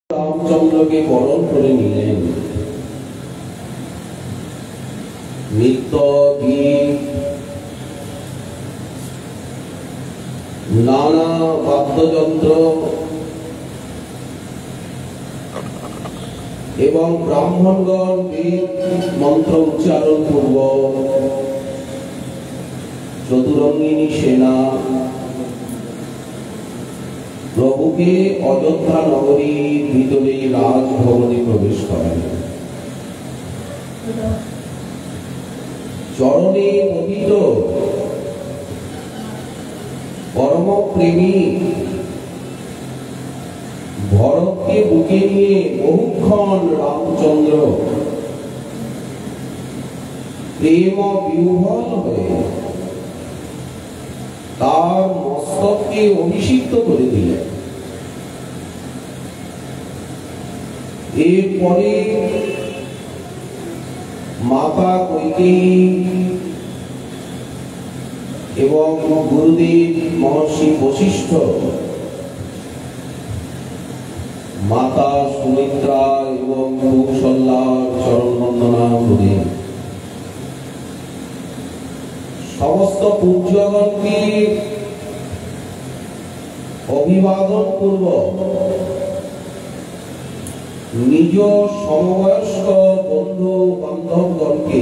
রামচন্দ্রকে বরণ করে নিলেন। নৃত্য গীত নানা বাদ্যযন্ত্র এবং ব্রাহ্মণগণ বেদ মন্ত্র উচ্চারণ পূর্বক চতুরঙ্গিনী সেনা প্রভুকে অযোধ্যা নগরীর ভিতরে রাজভবনে প্রবেশ করান। চরণে পতিত পরম প্রেমী ভরতকে বুকে নিয়ে বহুক্ষণ রামচন্দ্র প্রেম বিহ্বল হয়ে তার মস্তককে অভিষিক্ত করে দিলেন। এরপরে মাতা কৈকেয়ী এবং গুরুদেব মহর্ষি বশিষ্ঠ মাতা সুমিত্রা এবং কৌশল্যার চরণ বন্দনা করে সমস্ত পূজ্যগণকে অভিবাদন পূর্বক নিজ সমবয়স্ক বন্ধু বান্ধবগণকে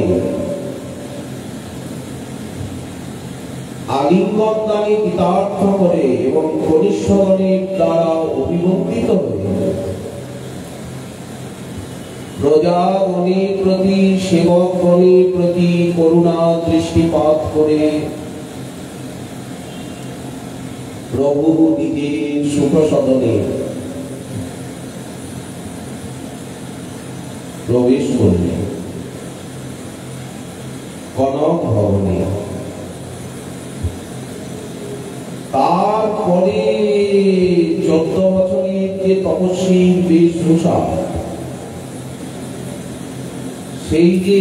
আলিঙ্গন দানে কৃতার্থ করে এবং কনিষ্ঠগণের দ্বারা অভিবন্দিত হয়ে প্রজাগণের প্রতি সেবকগণের প্রতি করুণা দৃষ্টিপাত করে প্রভু নিজের সুখ সদনে প্রবেশ করলেন। কনক ভবনে তারপরে 14 বছরের যে তপস্বীর বেশভূষা, সেই যে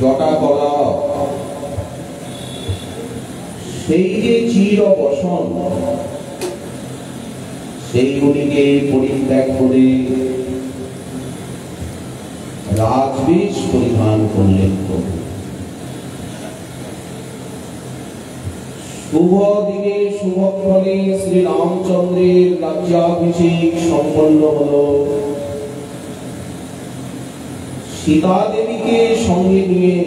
জটা করা, সেই যে চির বসন, সেইগুলিকে পরিত্যাগ করে রাজবেশ পরিধান করলেন প্রভু। শুভ দিনে শুভক্ষণে শ্রী রামচন্দ্রের রাজ্যাভিষেক সম্পন্ন হল। সীতা দেবীকে সঙ্গে নিয়ে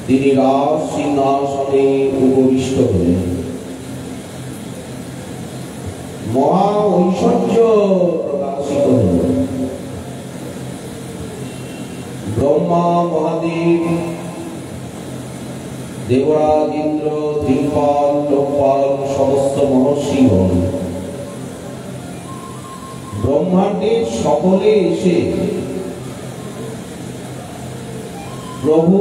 তিনি রাজ সিংহাসনে উপবিষ্ট হলেন। মহা ঐশ্বর্য প্রকাশিত হল। ব্রহ্মা মহাদেব, দেবরাজ ইন্দ্র, দিকপাল, লোকপাল, সমস্ত মহর্ষিগণ, ব্রহ্মাণ্ডের সকলে এসে প্রভু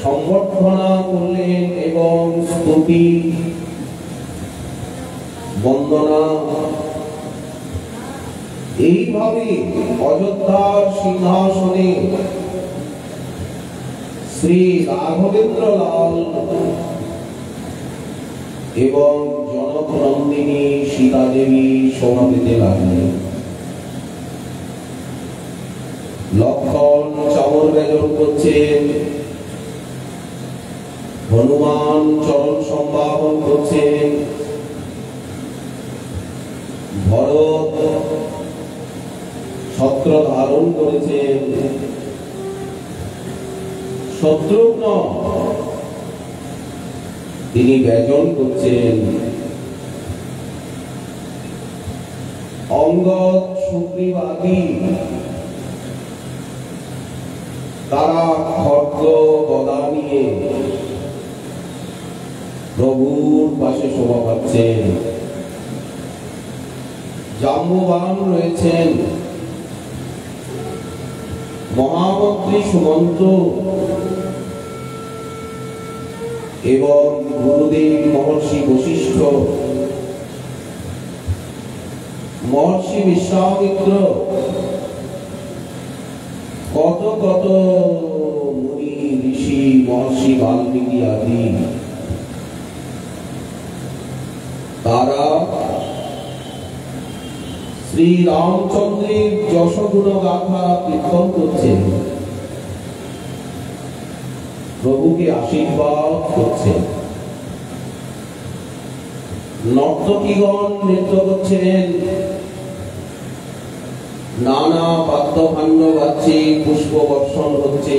সম্বর্ধনা করলেন এবং স্তুতি বন্দনা এইভাবে অযোধ্যার সিংহাসনে শ্রী রাঘবেন্দ্র লাল এবং জনক নন্দিনী সীতা দেবী শোভা পেতে লাগলেন। লক্ষণ চামর বেজন করছেন, হনুমান চরণ সম্ভাবন করছেন, ভরত ছত্র ধারণ করেছেন, শত্রুঘ্ন তিনি ব্যজন করছেন, অঙ্গদ, সুগ্রীব আদি তারা খড়গ গদা নিয়ে প্রভুর পাশে শোভা পাচ্ছেন। জাম্ববান রয়েছেন, মহামন্ত্রী সুমন্ত এবং গুরুদেব মহর্ষি বশিষ্ঠ, মহর্ষি বিশ্বামিত্র, কত কত মুনি ঋষি, মহর্ষি বাল্মীকি আদি তারা শ্রী রামচন্দ্রের যশগুণ গাথা কীর্তন করছেন, প্রভুকে আশীর্বাদ করছেন। নর্তকীগণ নৃত্য করছেন, নানা বাদ্যভাণ্ড বাজছে, পুষ্প বর্ষণ হচ্ছে,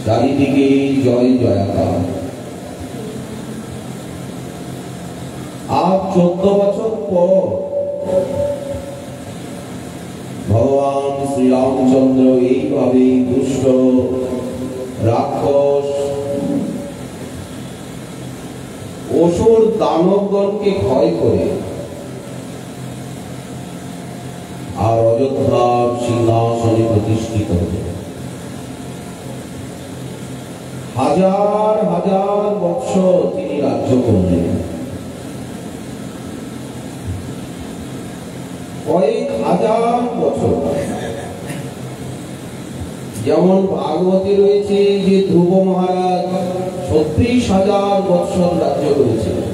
চারিদিকে জয় জয়াকার। আজ 14 বছর পর ভগবান শ্রীরামচন্দ্র এইভাবে দুষ্ট রাক্ষস অসুর দানবগণকে ক্ষয় করে আর অযোধ্যার সিংহাসনে প্রতিষ্ঠিত হলেন। হাজার হাজার বৎসর তিনি রাজ্য করলেন। কয়েক হাজার বছর, যেমন ভাগবতে রয়েছে যে ধ্রুব মহারাজ 36,000 বৎসর রাজ্য করেছিলেন,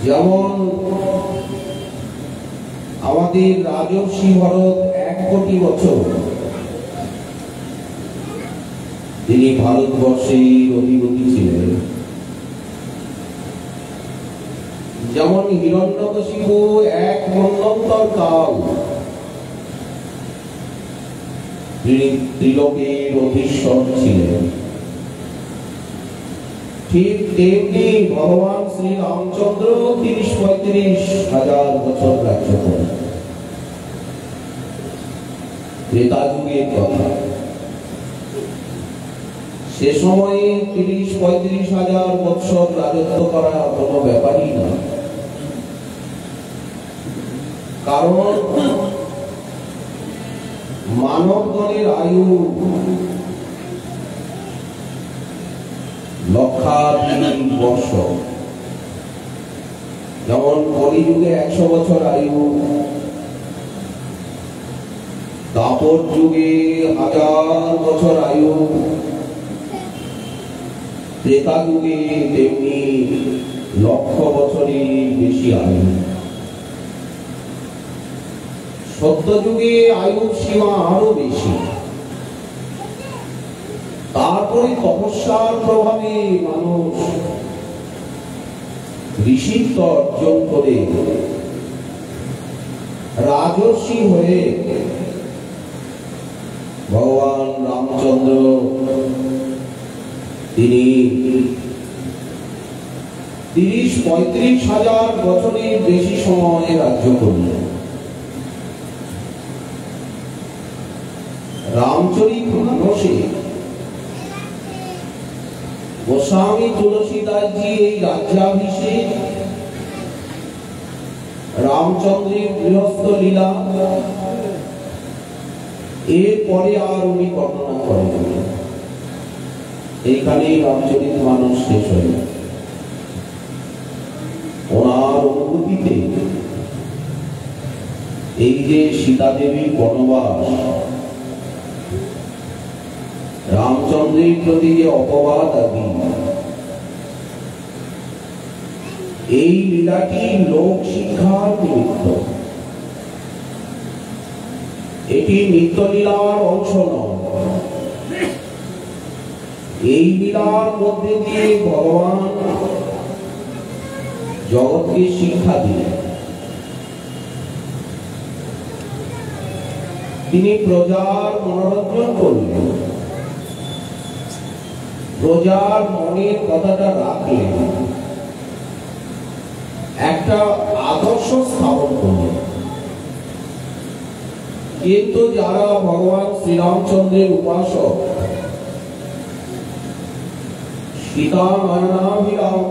যেমন আমাদের রাজর্ষি ভরত 1 কোটি বছর তিনি ভারতবর্ষের অধিপতি ছিলেন, যেমন হিরণ্যকশিপু 1 মন্বন্তর কাল তিনি ত্রিলোকের অধীশ্বর ছিলেন, ঠিক তেমনি ভগবান শ্রী রামচন্দ্র 30-35,000 বছর রাজ্য করেন। ত্রেতা যুগের কথা, সে সময়ে 30-35,000 বছর রাজত্ব করা কোনো ব্যাপারই না, কারণ মানবগণের আয়ু লক্ষাধিক বর্ষ। যেমন কলিযুগে 100 বছর আয়ু, দাপর যুগে 1000 বছর আয়ু, ত্রেতা যুগে তেমনি লক্ষ বছরের বেশি আয়ু। সত্য যুগে আয়ুর সীমা আরো বেশি। তারপরে তপস্যার প্রভাবে মানুষ ঋষিত্ব অর্জন করে রাজর্ষি হয়ে ভগবান রামচন্দ্র তিনি 30-35,000 বছরের বেশি সময় রাজ্য করলেন। রামচরিত মানসে গোস্বামী তুলসীদাসজি এই রাজ্যাভিষেক, রামচন্দ্রের গৃহস্থ লীলা এরপরে আর উনি বর্ণনা করেন। এইখানেই রামচরিত মানস শেষ হয়ে যায়। ওনার অনুভূতিতে এই যে সীতা দেবীর বনবাস, রামচন্দ্রের প্রতি যে অপবাদ আদি, এই লীলাটি লোক শিক্ষার নিমিত্ত, এটি নিত্য লীলার অংশ নয়। এই লীলার মধ্যে দিয়ে ভগবান জগৎকে শিক্ষা দিলেন। তিনি প্রজার মনোরঞ্জন করলেন, প্রজার মনের কথাটা রাখলেন, একটা আদর্শ স্থাপন করলেন। কিন্তু যারা ভগবান শ্রীরামচন্দ্রের উপাসক, সীতা নয়নাভিরাম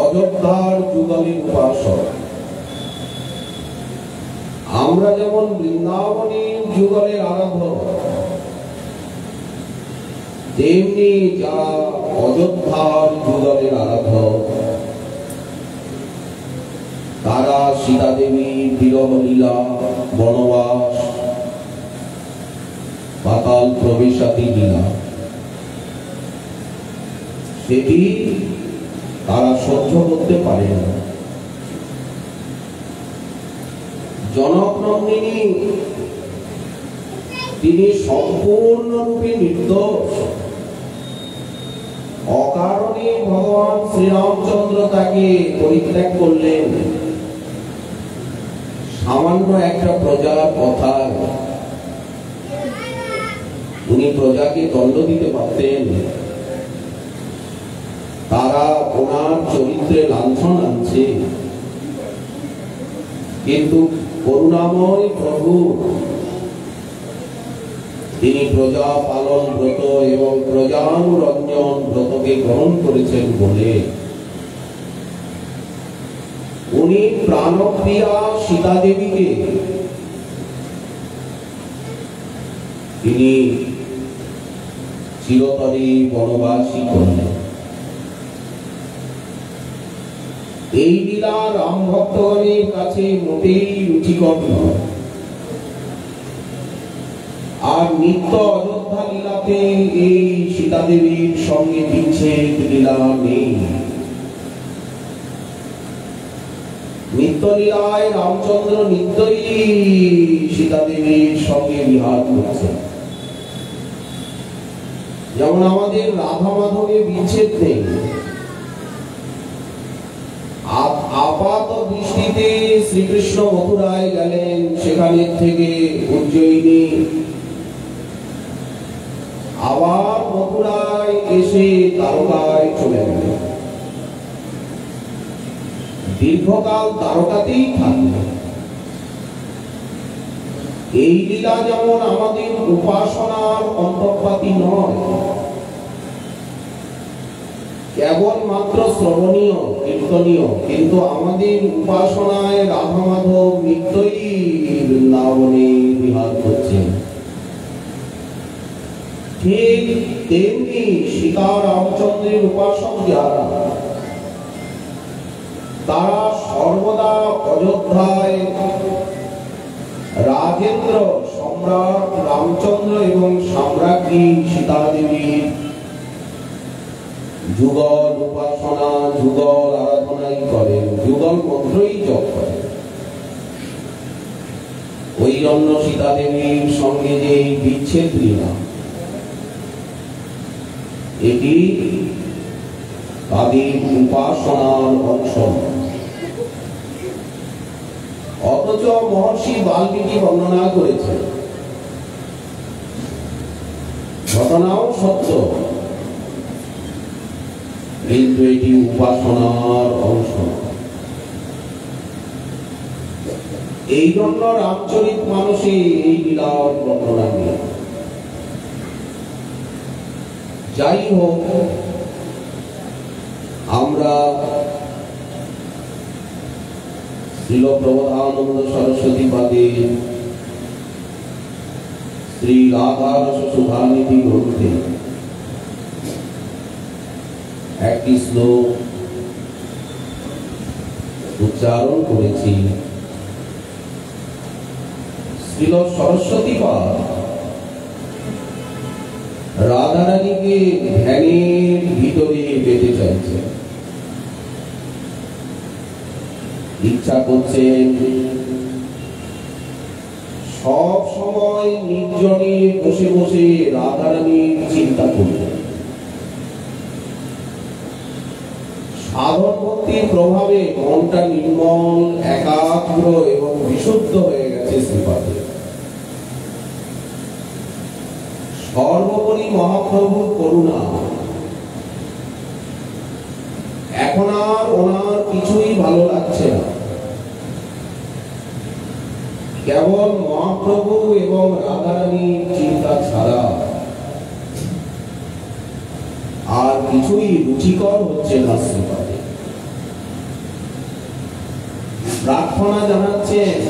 অযোধ্যার যুগলের উপাসক, আমরা যেমন বৃন্দাবনের যুগলের আরাধক, তেমনি যারা অযোধ্যার যুগলের আরাধক, তারা সীতা দেবীর বিরহ লীলা, বনবাস, পাতাল প্রবেশাদি লীলা, সেটি তারা সহ্য করতে পারে না। জনকনন্দিনী তিনি সম্পূর্ণরূপে নির্দোষ। অকারণে ভগবান শ্রীরামচন্দ্র তাকে পরিত্যাগ করলেন সামান্য একটা প্রজার কথায়। উনি প্রজাকে দণ্ড দিতে পারতেন, তারা ওনার চরিত্রে লাঞ্ছন আনছে, কিন্তু করুণাময় প্রভু তিনি প্রজা পালন ব্রত এবং প্রজানুরঞ্জন ব্রতকে গ্রহণ করেছেন বলে উনি প্রাণপ্রিয়া সীতা দেবীকে তিনি চিরতরে বনবাসী করলেন। এই লীলা রাম ভক্তগণের কাছে মোটেই রুচিকর নয়। আর নিত্য অযোধ্যা লীলাতে এই সীতা দেবীর সঙ্গে বিচ্ছেদ লীলা নেই। নিত্য লীলায় রামচন্দ্র নিত্যই সীতা দেবীর সঙ্গে বিহার করছেন। যেমন আমাদের রাধা মাধবে বিচ্ছেদ নেই। আপাত দৃষ্টিতে শ্রীকৃষ্ণ মথুরায় গেলেন, সেখানে থেকে উজ্জয়িনী, আবার মথুরায় এসে দ্বারকায় চলে গেলেন। দীর্ঘকাল দ্বারকাতেই থাকলেন। এই লীলা যেমন আমাদের উপাসনার অন্তর্পাতি নয়, কেবলমাত্র শ্রবণীয় কীর্তনীয়, কিন্তু আমাদের উপাসনায় রাধা মাধব নিত্যই বৃন্দাবনে বিহার করছেন। ঠিক তেমনি সীতা রামচন্দ্রের উপাসক যারা, তারা সর্বদা অযোধ্যায় রাজেন্দ্র সম্রাট রামচন্দ্র এবং সম্রাজ্ঞী সীতা দেবীর যুগল উপাসনা, যুগল আরাধনাই করেন, যুগল মন্ত্রই জপ করেন। ওই জন্য সীতা দেবীর সঙ্গে যে বিচ্ছেদ লীলা, এটি তাদের উপাসনার অংশ। অথচ মহর্ষি বাল্মীকি বর্ণনা করেছে, ঘটনাও সত্য, কিন্তু এটি উপাসনার অংশ। এই জন্য রামচরিত মানসে এই লীলার বর্ণনা নেই। যাই হোক, আমরা শ্রীল প্রবোধানন্দ সরস্বতী পাদের শ্রী রাধারস সুধানিধি গ্রন্থে একটি শ্লোক উচ্চারণ করেছি। শ্রীল সরস্বতী পাদ রাধারানীকে ধ্যানের ভিতরে পেতে চাইছে, ইচ্ছা করছেন সব সময় নির্জনে বসে বসে রাধারানীর চিন্তা করবেন। সাধন ভক্তির প্রভাবে মনটা নির্মল, একাগ্র এবং বিশুদ্ধ হয়ে গেছে শ্রীপাদে। সর্বোপরি মহাপ্রভুর করুণা, এখন আর ওনার কিছুই ভালো লাগছে না, কেবল মহাপ্রভু এবং রাধারানীর চিন্তা ছাড়া আর কিছুই রুচিকর হচ্ছে না শ্রীপাদে। প্রার্থনা জানাচ্ছেন,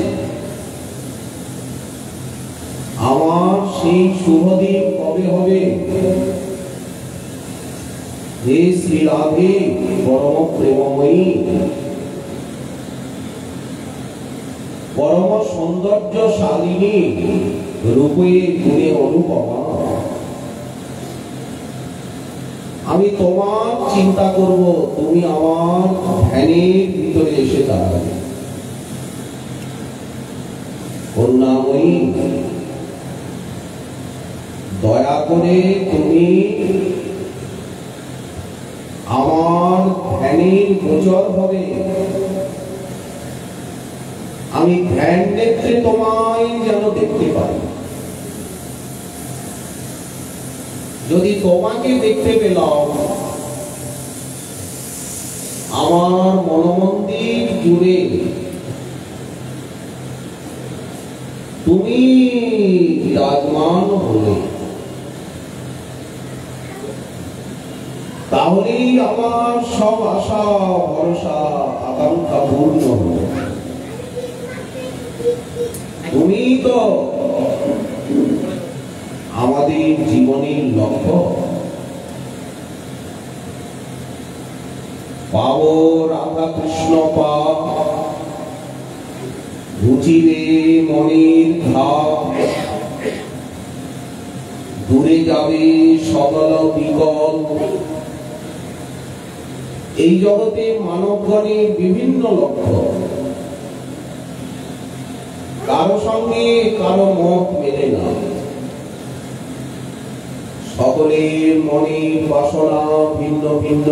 আমার সেই শুভদিন কবে হবে? হে শ্রী রাধে পরম প্রেমময়ী, পরম সৌন্দর্যশালিনী, রূপে গুণে অনুপমা, আমি তোমার চিন্তা করব, তুমি আমার ধ্যানের ভিতরে এসে দাঁড়াবে। করুণাময়ী, দয়া করে তুমি আমার ধ্যানের গোচর হবে। আমি ধ্যান নেত্রে তোমায় যেন দেখতে পাই। যদি তোমাকে দেখতে পেলাম, আমার মনোমন্দির জুড়ে তুমি বিরাজমান হলে, তাহলেই আমার সব আশা ভরসা আকাঙ্ক্ষা পূর্ণ হবে। তুমি তো আমাদের জীবনের লক্ষ্য। পাব রাধা কৃষ্ণ পাপ, ঘুচিবে মনের ঘাত, দূরে যাবে সকল বিকল। এই জগতে মানবগণের বিভিন্ন লক্ষ্য, কারো সঙ্গে কারো মত মেলে না। সকলের মনের বাসনা ভিন্ন ভিন্ন,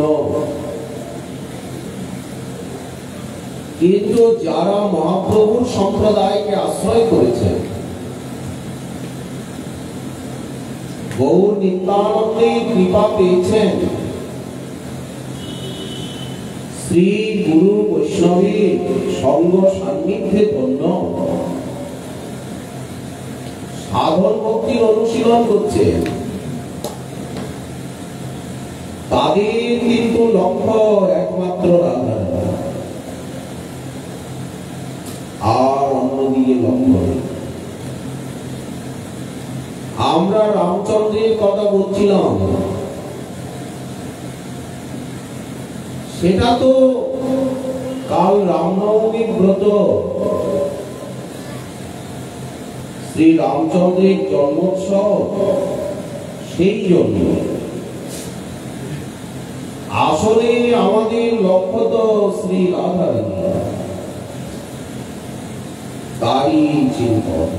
কিন্তু যারা মহাপ্রভুর সম্প্রদায়কে আশ্রয় করেছেন, গৌর নিত্যানন্দের কৃপা পেয়েছেন, শ্রী গুরু বৈষ্ণবের সঙ্গ সান্নিধ্যে ধন্য, সাধন ভক্তির অনুশীলন করছেন, তাদের কিন্তু লক্ষ্য একমাত্র রাধা, আর অন্যদিকে লক্ষ্য নেই। আমরা রামচন্দ্রের কথা বলছিলাম, সেটা তো কাল রামনবমীর ব্রত, শ্রী রামচন্দ্রের জন্মোৎসব, সেই জন্য। আসলে আমাদের লক্ষ্য তো শ্রী রাধারানী, তারই চিন্তন।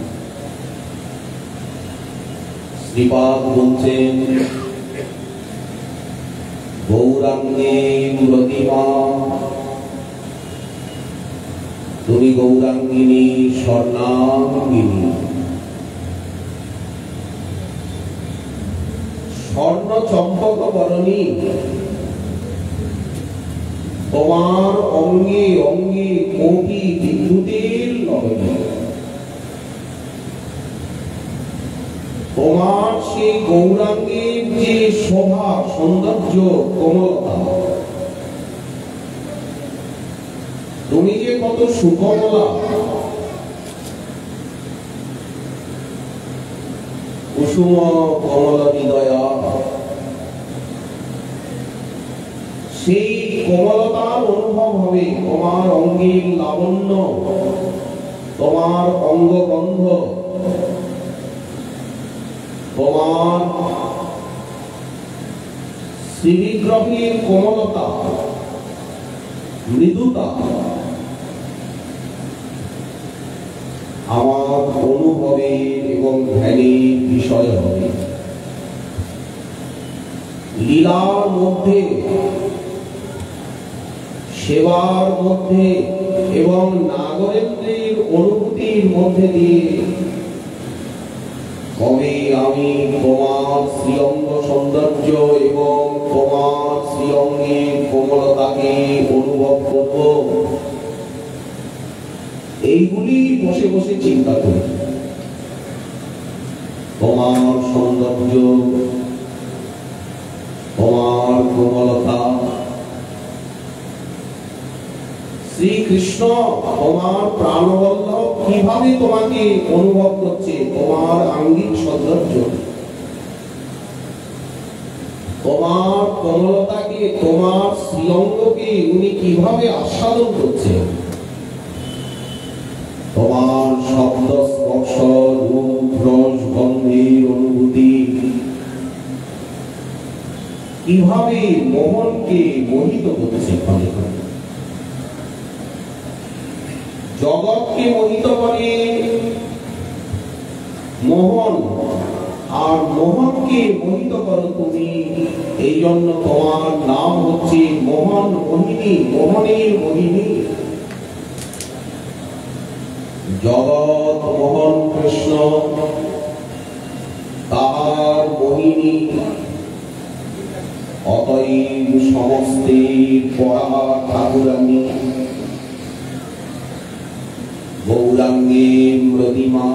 শ্রীপাদ বলছেন, গৌরাঙ্গে প্রতিমা, তুমি গৌরাঙ্গিনী স্বর্ণাঙ্গিনী। স্বর্ণ চম্পক বরণী, তোমার অঙ্গে অঙ্গে কোটি বিদ্যুতের লহরী। তোমার সেই গৌরাঙ্গের যে শোভা, সৌন্দর্য, কোমলতা, তুমি যে কত সুকমলা, কুসুম কমল হৃদয়া, সেই কোমলতার অনুভব হবে তোমার অঙ্গের লাবণ্য, তোমার অঙ্গগন্ধ, তোমার শ্রীবিগ্রহের কোমলতা, মৃদুতা আমার অনুভবের এবং ধ্যানের বিষয় হবে। লীলার মধ্যে, সেবার মধ্যে এবং নাগরেন্দ্রের অনুভূতির মধ্যে দিয়ে কবে আমি তোমার শ্রীঅঙ্গ সৌন্দর্য এবং তোমার শ্রীঅঙ্গের কোমলতাকে অনুভব করব, এইগুলি বসে বসে চিন্তা করি। তোমার সৌন্দর্য, তোমার কোমলতা, শ্রীকৃষ্ণ তোমার প্রাণবল্লভ কিভাবে তোমাকে অনুভব করছে, তোমার আঙ্গিক সৌন্দর্য, তোমার কোমলতাকে, তোমার শ্রীঅঙ্গকে উনি কিভাবে আস্বাদন করছে, তোমার শব্দ স্পর্শ রূপ রস গন্ধের অনুভূতি কিভাবে কিভাবে মোহনকে মোহিত করছে ক্ষণে ক্ষণে, জগৎকে মোহিত করে মোহন, আর মোহনকে মোহিত করো তুমি। এই জন্য তোমার নাম হচ্ছে মোহন মোহিনী, মোহনের মোহিনী। জগৎ মোহন কৃষ্ণ, তাহার মোহিনী। অতএব সমস্তের পরা ঠাকুরানী, গৌরাঙ্গে প্রতিমা।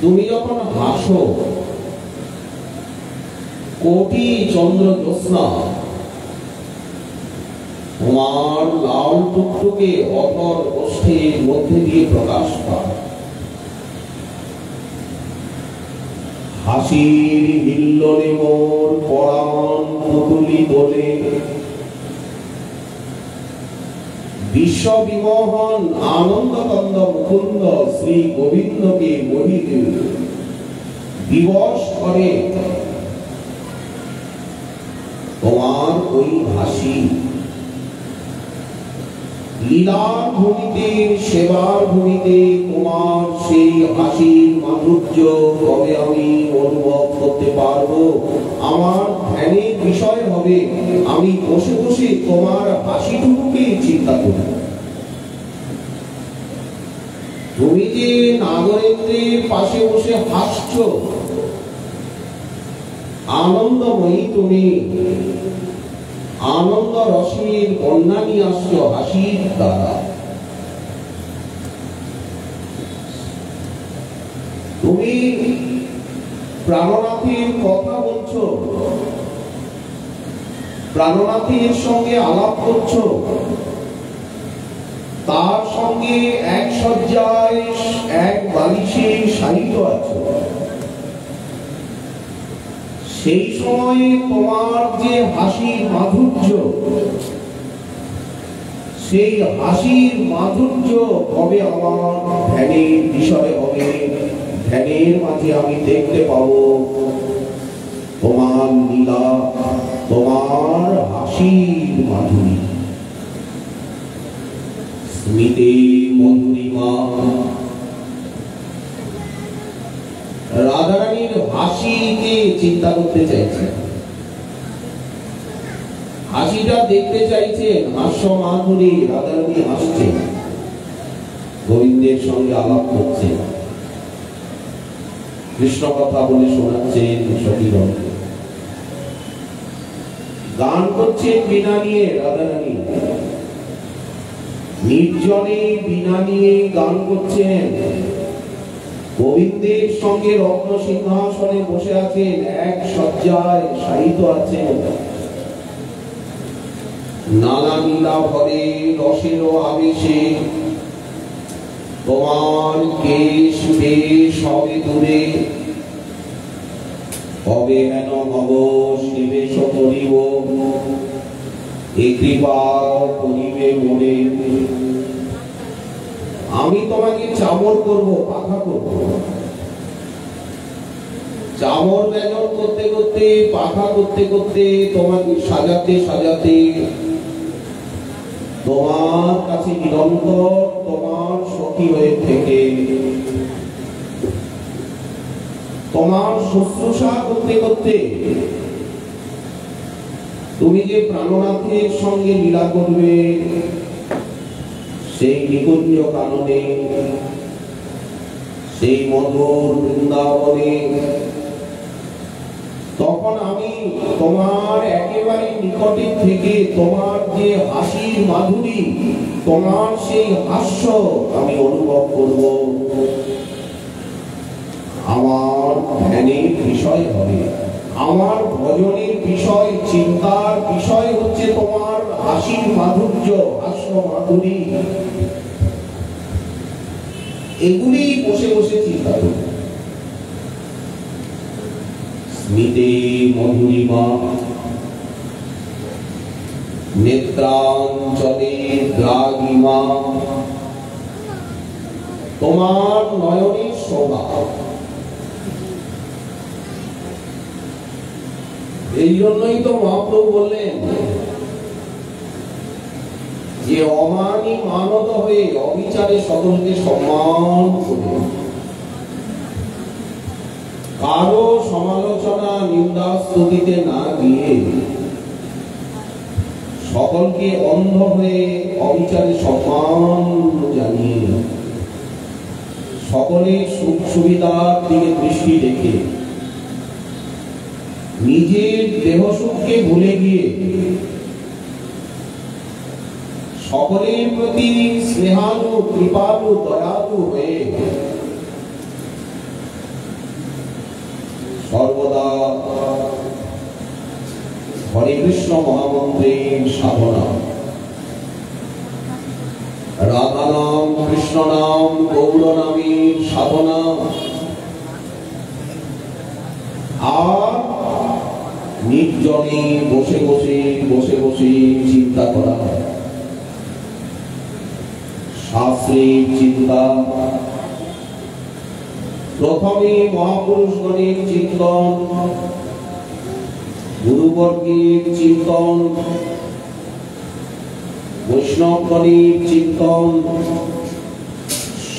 তুমি যখন হাসো, কোটি চন্দ্র জ্যোৎস্না তোমার লাল টুকটুকে অধর ওষ্ঠের মধ্যে দিয়ে প্রকাশ পায়। হাসির হিল্লোলে মোর পরাণ পুতুলি দোলে, বিশ্ব বিমোহন আনন্দ কন্দ মুকুন্দ শ্রী গোবিন্দকে মোহিত দিবস করে তোমার ওই হাসি। লীলার ভূমিতে, সেবার ভূমিতে তোমার সেই হাসির মাধুর্য কবে আমি অনুভব করতে পারবো? আমার ধ্যানের বিষয় হবে আমি বসে বসে তোমার হাসিটুকুকে চিন্তা করি। তুমি যে নাগরেন্দ্রের পাশে বসে হাসছো, আনন্দময়ী তুমি, আনন্দ রসের বন্যা নিয়ে আসছো হাসির দ্বারা। তুমি প্রাণনাথের কথা বলছো, প্রাণনাথের সঙ্গে আলাপ করছো, তার সঙ্গে এক শয্যায় এক বালিশে শায়িত আছো। সেই সময়ে তোমার যে হাসির মাধুর্য, সেই হাসির মাধুর্য কবে আমার ধ্যানের বিষয় হবে? ধ্যানের মাঝে আমি দেখতে পাবো তোমার লীলা, তোমার হাসির মাধুরী। স্মিতে মধুরিমা, রাধারানীর হাসিকে চিন্তা করতে চাইছে, হাসিটা দেখতে চাইছেন। হাস্য মাধুরী, রাধারানী হাসছে, গোবিন্দের সঙ্গে আলাপ করছে, কৃষ্ণ কথা বলে শোনাচ্ছেন সখীগণকে, গান করছেন বীণা নিয়ে। রাধারানী নির্জনে বীণা নিয়ে গান করছেন। গোবিন্দের সঙ্গে রত্ন সিংহাসনে বসে আছেন, এক শয্যায় শায়িত আছেন। নানা লীলা ভরে রসের আবেশে তোমার কেশ বেশ হবে দূরে, কবে হেন হব শিবেশ করিব, এ কৃপা করিবে মনে। আমি তোমাকে চামর করব, পাখা করব। চামর ব্যজন করতে করতে, পাখা করতে করতে, তোমাকে সাজাতে সাজাতে তোমার কাছে নিরন্তর তোমার সখী হয়ে থেকে তোমার শুশ্রূষা করতে করতে তুমি যে প্রাণনাথের সঙ্গে লীলা করবে সেই নিকুঞ্জ কাননে, সেই মধুর বৃন্দাবনে, তখন আমি তোমার একেবারে নিকটে থেকে তোমার যে হাসির মাধুরী, তোমার সেই হাস্য আমি অনুভব করব। আমার ধ্যানের বিষয় হবে, আমার ভজনের বিষয়, চিন্তার বিষয় হচ্ছে তোমার হাসির মাধুর্য, হাস্য মাধুরী। এগুলি বসে বসে চিন্তা করব। স্মিতে মধুরিমা, নেত্রাঞ্চলে দ্রাঘিমা, তোমার নয়নের শোভা। এই জন্যই তো মহাপ্রভু বললেন যে অমানি মানত হয়ে অবিচারে সকলকে সম্মান করে, কারো সমালোচনা নিন্দা স্তুতিতে না গিয়ে সকলকে অন্ধ হয়ে অবিচারে সম্মান জানিয়ে সকলের সুখ সুবিধার দিকে দৃষ্টি রেখে নিজের দেহ সুখকে ভুলে গিয়ে সকলের প্রতি স্নেহালু কৃপালু দয়ালু হয়ে সর্বদা হরে কৃষ্ণ মহামন্ত্রের সাধনা, রাধা নাম কৃষ্ণ নাম গৌর নামের সাধনা, আর নির্জনে বসে বসে চিন্তা করা, শাস্ত্রের চিন্তা, প্রথমে মহাপুরুষগণের চিন্তন, গুরুবর্গের চিন্তন, বৈষ্ণবগণের চিন্তন,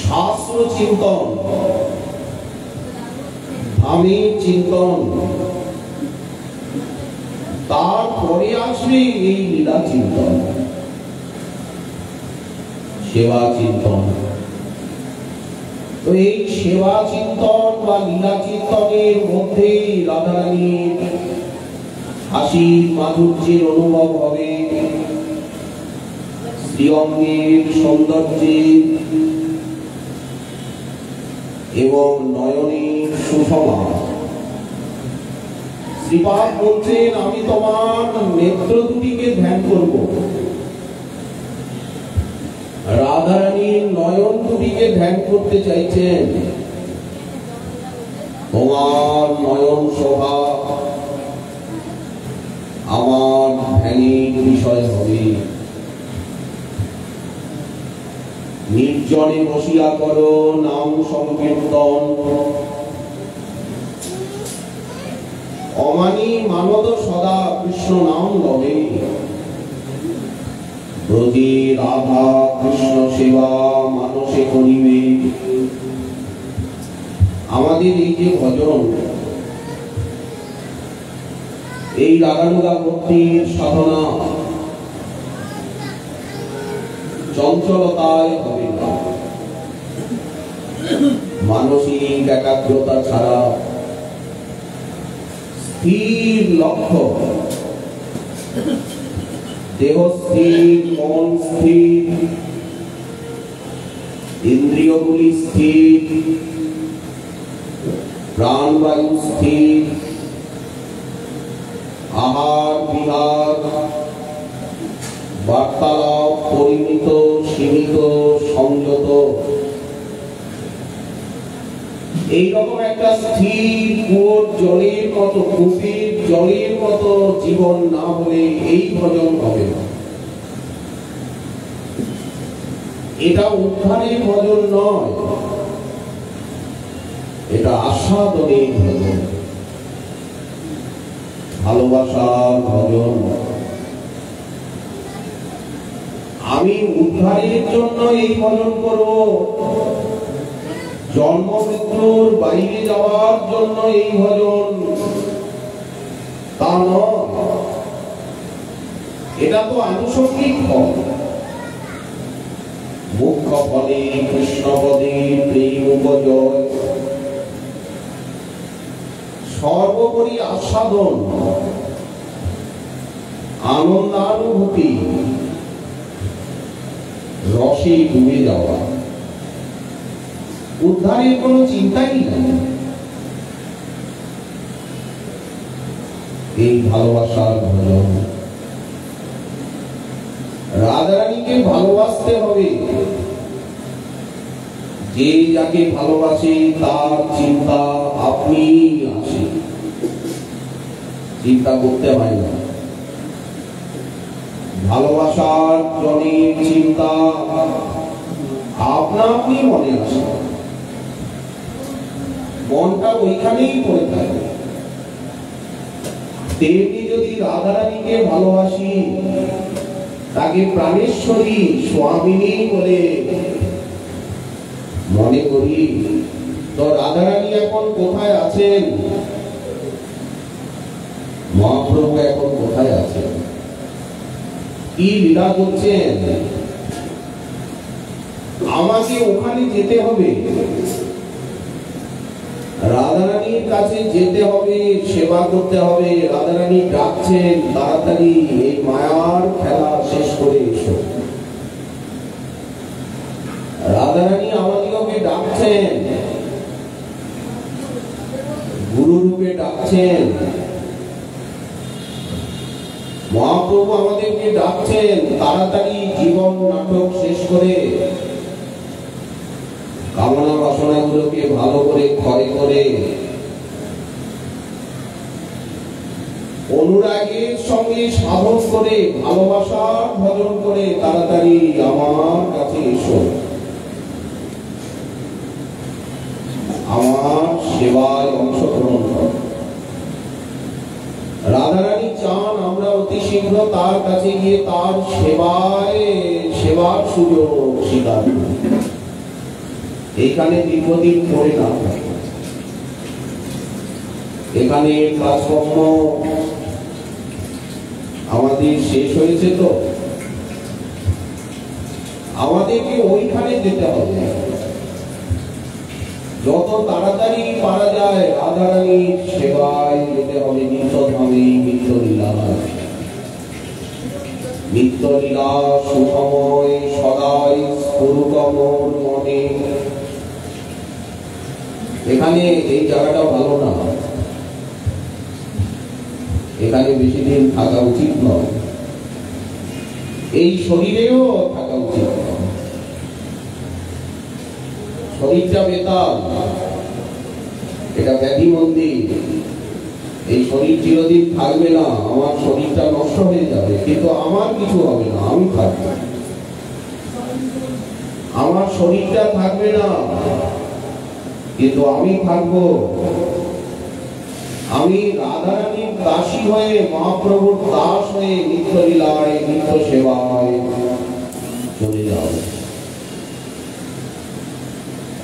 শাস্ত্র চিন্তন, ধামের চিন্তন, তারপরে আসবে এই লীলা চিন্তন, সেবা চিন্তন। তো এই সেবা চিন্তন বা লীলা চিন্তনের মধ্যে রাধারানীর হাসি মাধুর্যের অনুভব হবে, শ্রীঅঙ্গের সৌন্দর্যের এবং নয়নের সুষমা। শ্রীপাদ বলছেন, আমি তোমার নেত্র দুটিকে ধ্যান করব। রাধারানীর নয়ন দুটিকে ধ্যান করতে চাইছেন। তোমার নয়ন শোভা আমার ধ্যানের বিষয় হবে। নির্জনে বসিয়া করো নাম সংকীর্তন, অমানি মানদ সদা কৃষ্ণ নাম লবে। ব্রজে রাধা কৃষ্ণ সেবা মানসে করিবে। আমাদের এই যে ভজন, এই রাগানুগা ভক্তির সাধনা চঞ্চলতায় হবে না। মানসিক একাগ্রতা ছাড়া স্থির লক্ষ্য, দেহ স্থির, মন স্থির, ইন্দ্রিয়গুলি স্থির, প্রাণবায়ু স্থির, আহার বিহার বার্তালাপ পরিমিত, সীমিত, সংযত, এইরকম একটা স্থির কুয়োর জলের মতো, কূপের জলের মতো জীবন না হলে এই ভজন হবে না। এটা উদ্ধারের ভজন নয়, এটা আস্বাদনের ভজন, ভালোবাসার ভজন। আমি উদ্ধারের জন্য এই ভজন করব, জন্ম মৃত্যুর বাইরে যাওয়ার জন্য এই ভজন তা নয়। এটা তো আনুষঙ্গিক ফল। মুখ্য ফলে কৃষ্ণপদে প্রেম উপজয়, সর্বোপরি আস্বাদন, আনন্দানুভূতি, রসে ডুবে যাওয়া। উদ্ধারের কোনো চিন্তাই নেই। এই ভালোবাসার ভজন, রাধারানীকে ভালোবাসতে হবে। যে যাকে ভালোবাসে তার চিন্তা আপনি আসে, চিন্তা করতে হয় না। ভালোবাসার জনের চিন্তা আপনা আপনি মনে আসে, মনটা ওইখানেই পড়ে থাকে। তেমনি যদি রাধারানীকে ভালোবাসি, তাকে প্রাণেশ্বরী স্বামিনী বলে মনে করি, তো রাধারানী এখন কোথায় আছেন? মহাপ্রভু এখন কোথায় আছেন? কি লীলা করছেন? আমাকে ওখানে যেতে হবে, রাধারানীর কাছে যেতে হবে, সেবা করতে হবে। রাধারানী ডাকছেন, তাড়াতাড়ি এই মায়ার খেলা শেষ করে এসো। রাধারানী আমাদিগকে ডাকছেন, গুরু রূপে ডাকছেন। মহাপ্রভু আমাদেরকে ডাকছেন, তাড়াতাড়ি জীবন নাটক শেষ করে কামনা বাসনাগুলোকে ভালো করে ক্ষয় করে অনুরাগের সঙ্গে সাধন করে ভালোবাসার ভজন করে তাড়াতাড়ি আমার কাছে এসো, আমার সেবায় অংশগ্রহণ করো। রাধারানী চান আমরা অতি শীঘ্র তার কাছে গিয়ে তার সেবার সুযোগ স্বীকার করি। এইখানে দীর্ঘদিন পড়ে না, এখানে কাজকর্ম আমাদের শেষ হয়েছে, তো আমাদেরকে ওইখানে যেতে হবে। যত তাড়াতাড়ি পারা যায় রাধারানীর সেবায় যেতে হবে। নিত্যধামে নিত্যলীলা, নিত্যলীলা সুখময় সদাই স্ফুরুকমর মনে। এখানে এই জায়গাটা ভালো না, এখানে বেশি দিন থাকা উচিত নয়, এই শরীরেও থাকা উচিত নয়। শরীরটা বেতাল, এটা ব্যাধি মন্দির। এই শরীর চিরদিন থাকবে না, আমার শরীরটা নষ্ট হয়ে যাবে, কিন্তু আমার কিছু হবে না, আমি থাকবো। আমার শরীরটা থাকবে না, কিন্তু আমি থাকবো। আমি রাধারানীর দাসী হয়ে, মহাপ্রভুর দাস হয়ে নিত্যলীলায় নিত্য সেবায় চলে যাব।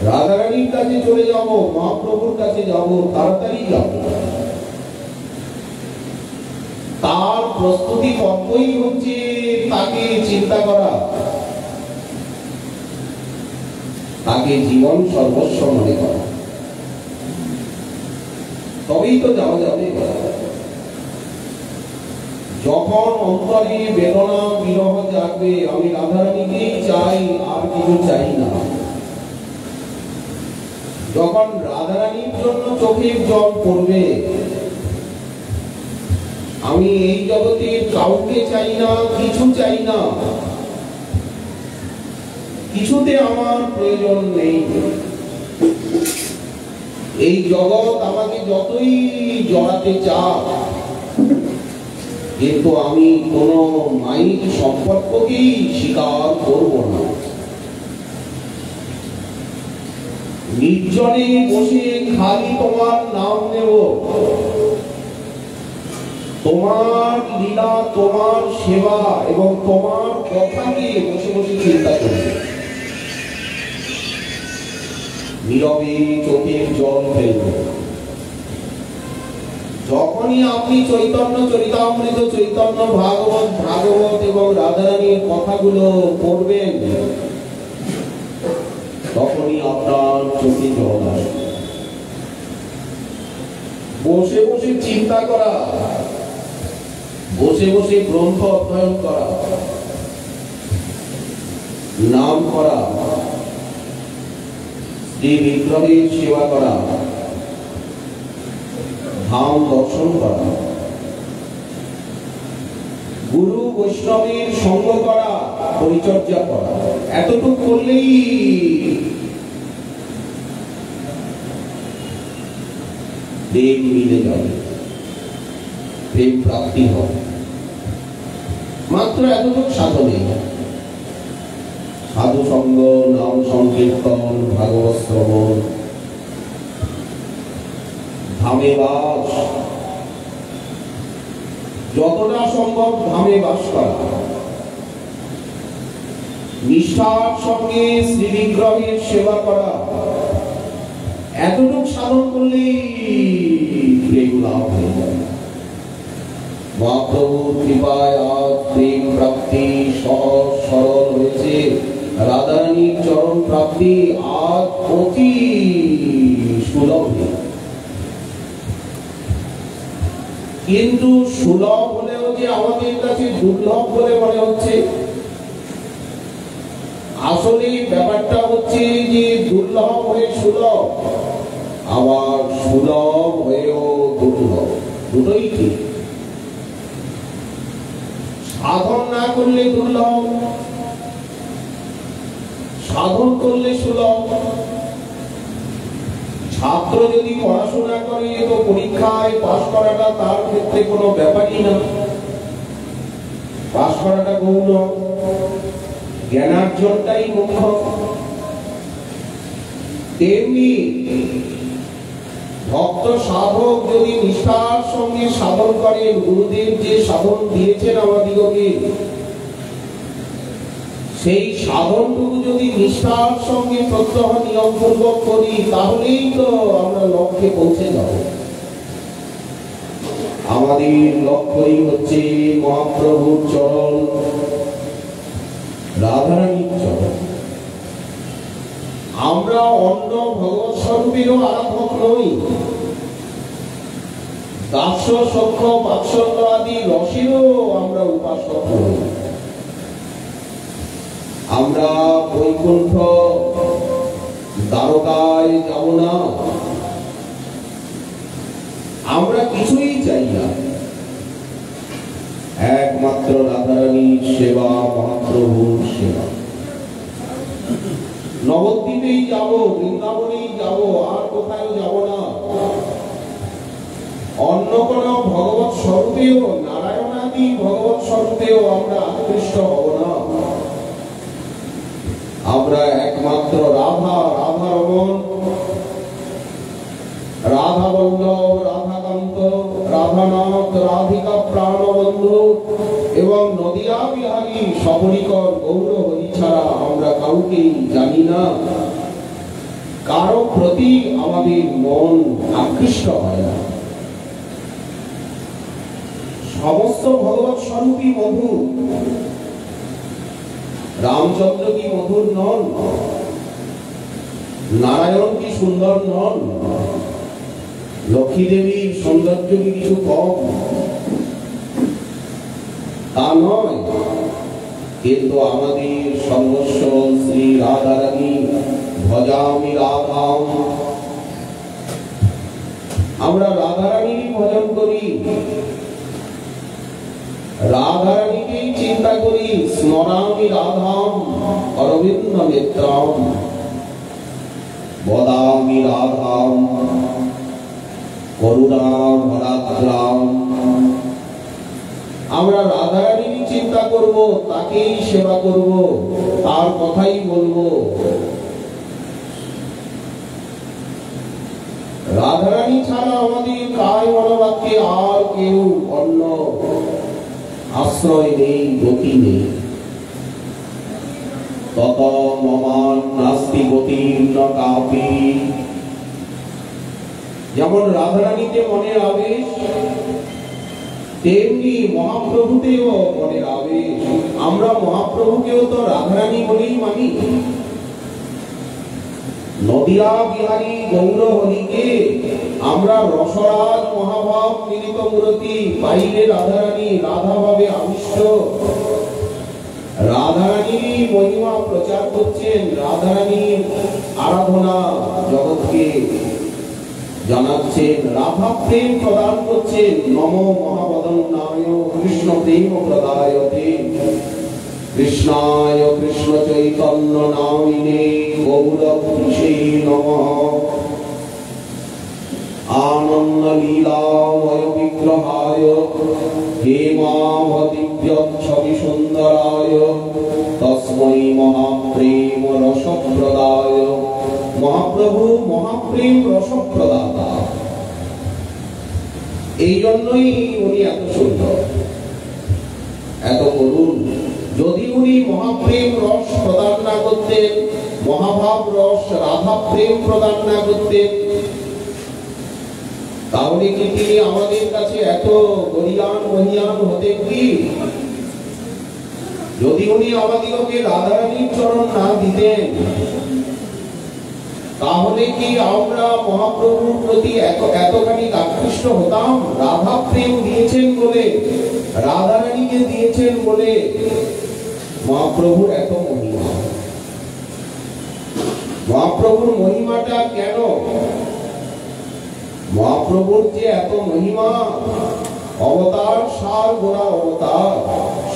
রাধারানীর কাছে চলে যাব, মহাপ্রভুর কাছে যাব, তাড়াতাড়ি যাব। তার প্রস্তুতি কতই হচ্ছে তাকে চিন্তা করা, তাকে জীবন সর্বস্ব মনে করা, তবেই তো যাওয়া যাবে। যখন অন্তরে বেদনা বিরহ জাগবে, আমি রাধারানীকেই চাই, আর কিছু চাই না। যখন রাধারানীর জন্য চোখের জল পড়বে, আমি এই জগতের কাউকে চাই না, কিছু চাই না, কিছুতে আমার প্রয়োজন নেই। এই জগৎ আমাকে যতই জড়াতে চায়, কিন্তু আমি কোন মাইক সম্পর্ককেই স্বীকার করব না। নির্জনে বসে খালি তোমার নাম নেব, তোমার লীলা, তোমার সেবা এবং তোমার কথাকে বসে বসে চিন্তা করব। নীরবে চোখের জল ফেলব। যখনই আপনি চৈতন্য চরিতামৃত, চৈতন্য ভাগবত এবং রাধারানীর কথাগুলো পড়বেন, তখনই আপনার চোখে জল আসবে। বসে বসে চিন্তা করা, বসে বসে গ্রন্থ অধ্যয়ন করা, নাম করা, শ্রী বিগ্রহের সেবা করা, ধাম দর্শন করা, গুরু বৈষ্ণবের সঙ্গ করা, পরিচর্যা করা, এতটুকু করলেই প্রেম মিলে যাবে, প্রেম প্রাপ্তি হবে। মাত্র এতটুকু সাধনে সাধু সঙ্গ, নাম সংকীর্তন, ভাগবত শ্রবণ, ধামে বাস, যতটা সম্ভব ধামে বাস করা, নিষ্ঠার সঙ্গে শ্রীবিগ্রহের সেবা করা, এতটুকু সাধন করলেই প্রেম লাভ হয়ে যায়। মহাপ্রভুর কৃপায় আজ প্রেম প্রাপ্তি সহজ সরল হয়েছে। রাধারানীর চরণ প্রাপ্তি আজ অতি সুলভ। কিন্তু সুলভ হলেও যে আমাদের কাছে দুর্লভ বলে মনে হচ্ছে। আসলে ব্যাপারটা হচ্ছে যে দুর্লভ হয়ে সুলভ, আবার সুলভ হয়েও দুর্লভ, দুটোই ঠিক। সাধন না করলে দুর্লভ, সাধন করলে সুলভ। ছাত্র যদি পড়াশোনা করে তো পরীক্ষায় পাশ করাটা তার ক্ষেত্রে কোনো ব্যাপারই না, পাশ করাটা গৌণ, জ্ঞানার্জনটাই মুখ্য। তেমনি ভক্ত সাধক যদি নিষ্ঠার সঙ্গে সাধন করেন, গুরুদেব যে সাধন দিয়েছেন আমাদিগকে, সেই সাধনটুকু যদি নিষ্ঠার সঙ্গে প্রত্যহ নিয়ম পূর্বক করি, তাহলেই তো আমরা লক্ষ্যে পৌঁছে যাব। আমাদের লক্ষ্যই হচ্ছে মহাপ্রভুর চরণ, রাধারানীর চরণ। আমরা অন্য ভগবৎ স্বরূপেরও আরাধক নই, দাস্য সখ্য বাৎসল্য আদি রসেরও আমরা উপাসক নই। আমরা বৈকুণ্ঠ দ্বারকায় যাব না, আমরা কিছুই চাই না, একমাত্র রাধারানীর সেবা, মহাপ্রভুর সেবা। নবদ্বীপেই যাব, বৃন্দাবনেই যাব, আর কোথাও যাব না। অন্য কোন ভগবৎ স্বরূপেও, নারায়ণাদি ভগবৎ স্বরূপেও আমরা আকৃষ্ট হব না। আমরা একমাত্র রাধা, রাধারমণ, রাধা বল্লভ, রাধাকান্ত, রাধানাথ, রাধিকা প্রাণবন্ধু এবং নদিয়া বিহারী সবরিকর গৌর হরি ছাড়া আমরা কাউকেই জানি না। কারো প্রতি আমাদের মন আকৃষ্ট হয় না। সমস্ত ভগবৎ স্বরূপই মধুর। রামচন্দ্র কি মধুর নন? নারায়ণ কি সুন্দর নন? লক্ষ্মী দেবীর সৌন্দর্য কি কিছু কম? তা নয়, কিন্তু আমাদের সর্বস্ব শ্রী রাধারানী। ভজামি রাধাম, আমরা রাধারানীরই ভজন করি, রাধারানীকেই চিন্তা করি। স্মরামি রাধাম অরবিন্দ মিত্রাম, বদামি রাধাম করুণাম ভরাদ্রাম। আমরা রাধারানীরই চিন্তা করব, তাকেই সেবা করব, তার কথাই বলবো। রাধারানী ছাড়া আমাদের কায় মনোবাক্যে আর কেউ অন্য আশ্রয় নেই, গতি নেই। তত মমান নাস্তি গতির্ন কাপি। যেমন রাধারানীতে মনের আবেশ, তেমনি মহাপ্রভুতেও মনের আবেশ। আমরা মহাপ্রভুকেও তো রাধারানী বলেই মানি। নদিয়া বিহারী গৌর হরিকে আমরা রসরাজ মহাভাব মিলিত মূর্তি, বাইরে রাধারানী, রাধা ভাবে আবিষ্ট। রাধারানীর মহিমা প্রচার করছেন, রাধারানীর আরাধনা জগৎকে জানাচ্ছেন, রাধা প্রেম প্রদান করছেন। নম মহাবদন্নায় কৃষ্ণ প্রেম প্রদায়তে, কৃষ্ণায় কৃষ্ণ চৈতন্য নামিনে গৌরভূষে নমঃ। আনন্দ লীলাময় বিগ্রহায় হেমাভ দিব্যচ্ছবি সুন্দরায় তস্मै মহাপ্রেম রসপ্রদায়। মহাপ্রভু মহাপ্রেম রসপ্রদাতা, এই জন্যই উনি এত সুন্দর। এত করুন। যদি উনি মহাপ্রেম রস প্রদান না করতেন, মহাভাব রস রাধা প্রেম প্রদান না করতেন, তাহলে কি তিনি আমাদের কাছে এত গরিয়ান মহিয়ান হতেন কি? যদি উনি আমাদিগকে রাধারানীর চরণ না দিতেন, তাহলে কি আমরা মহাপ্রভুর প্রতি এতখানি আকৃষ্ট হতাম? রাধা প্রেম দিয়েছেন বলে, রাধারানীকে দিয়েছেন বলে মহাপ্রভুর এত মহিমা। মহাপ্রভুর মহিমাটা কেন? মহাপ্রভুর যে এত মহিমা, অবতার সার গোড়া অবতার,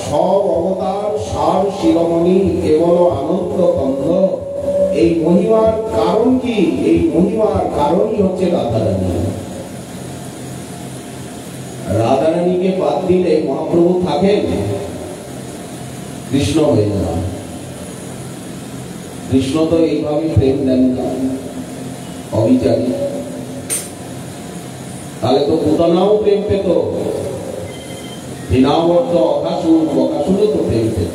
সব অবতার সার শিরোমণি কেবল আনন্দ কন্ধ। এই মহিমার কারণ কি? এই মহিমার কারণই হচ্ছে রাধারানী। রাধারানীকে বাদ দিলে মহাপ্রভু থাকেন, কৃষ্ণ হয়ে যান। কৃষ্ণ তো এইভাবে প্রেম দেন না, অবিচারী। তাহলে তো পুতনাও প্রেম পেত, বিনাবর্ত অকাসুর, বকাসুরও তো প্রেম পেত।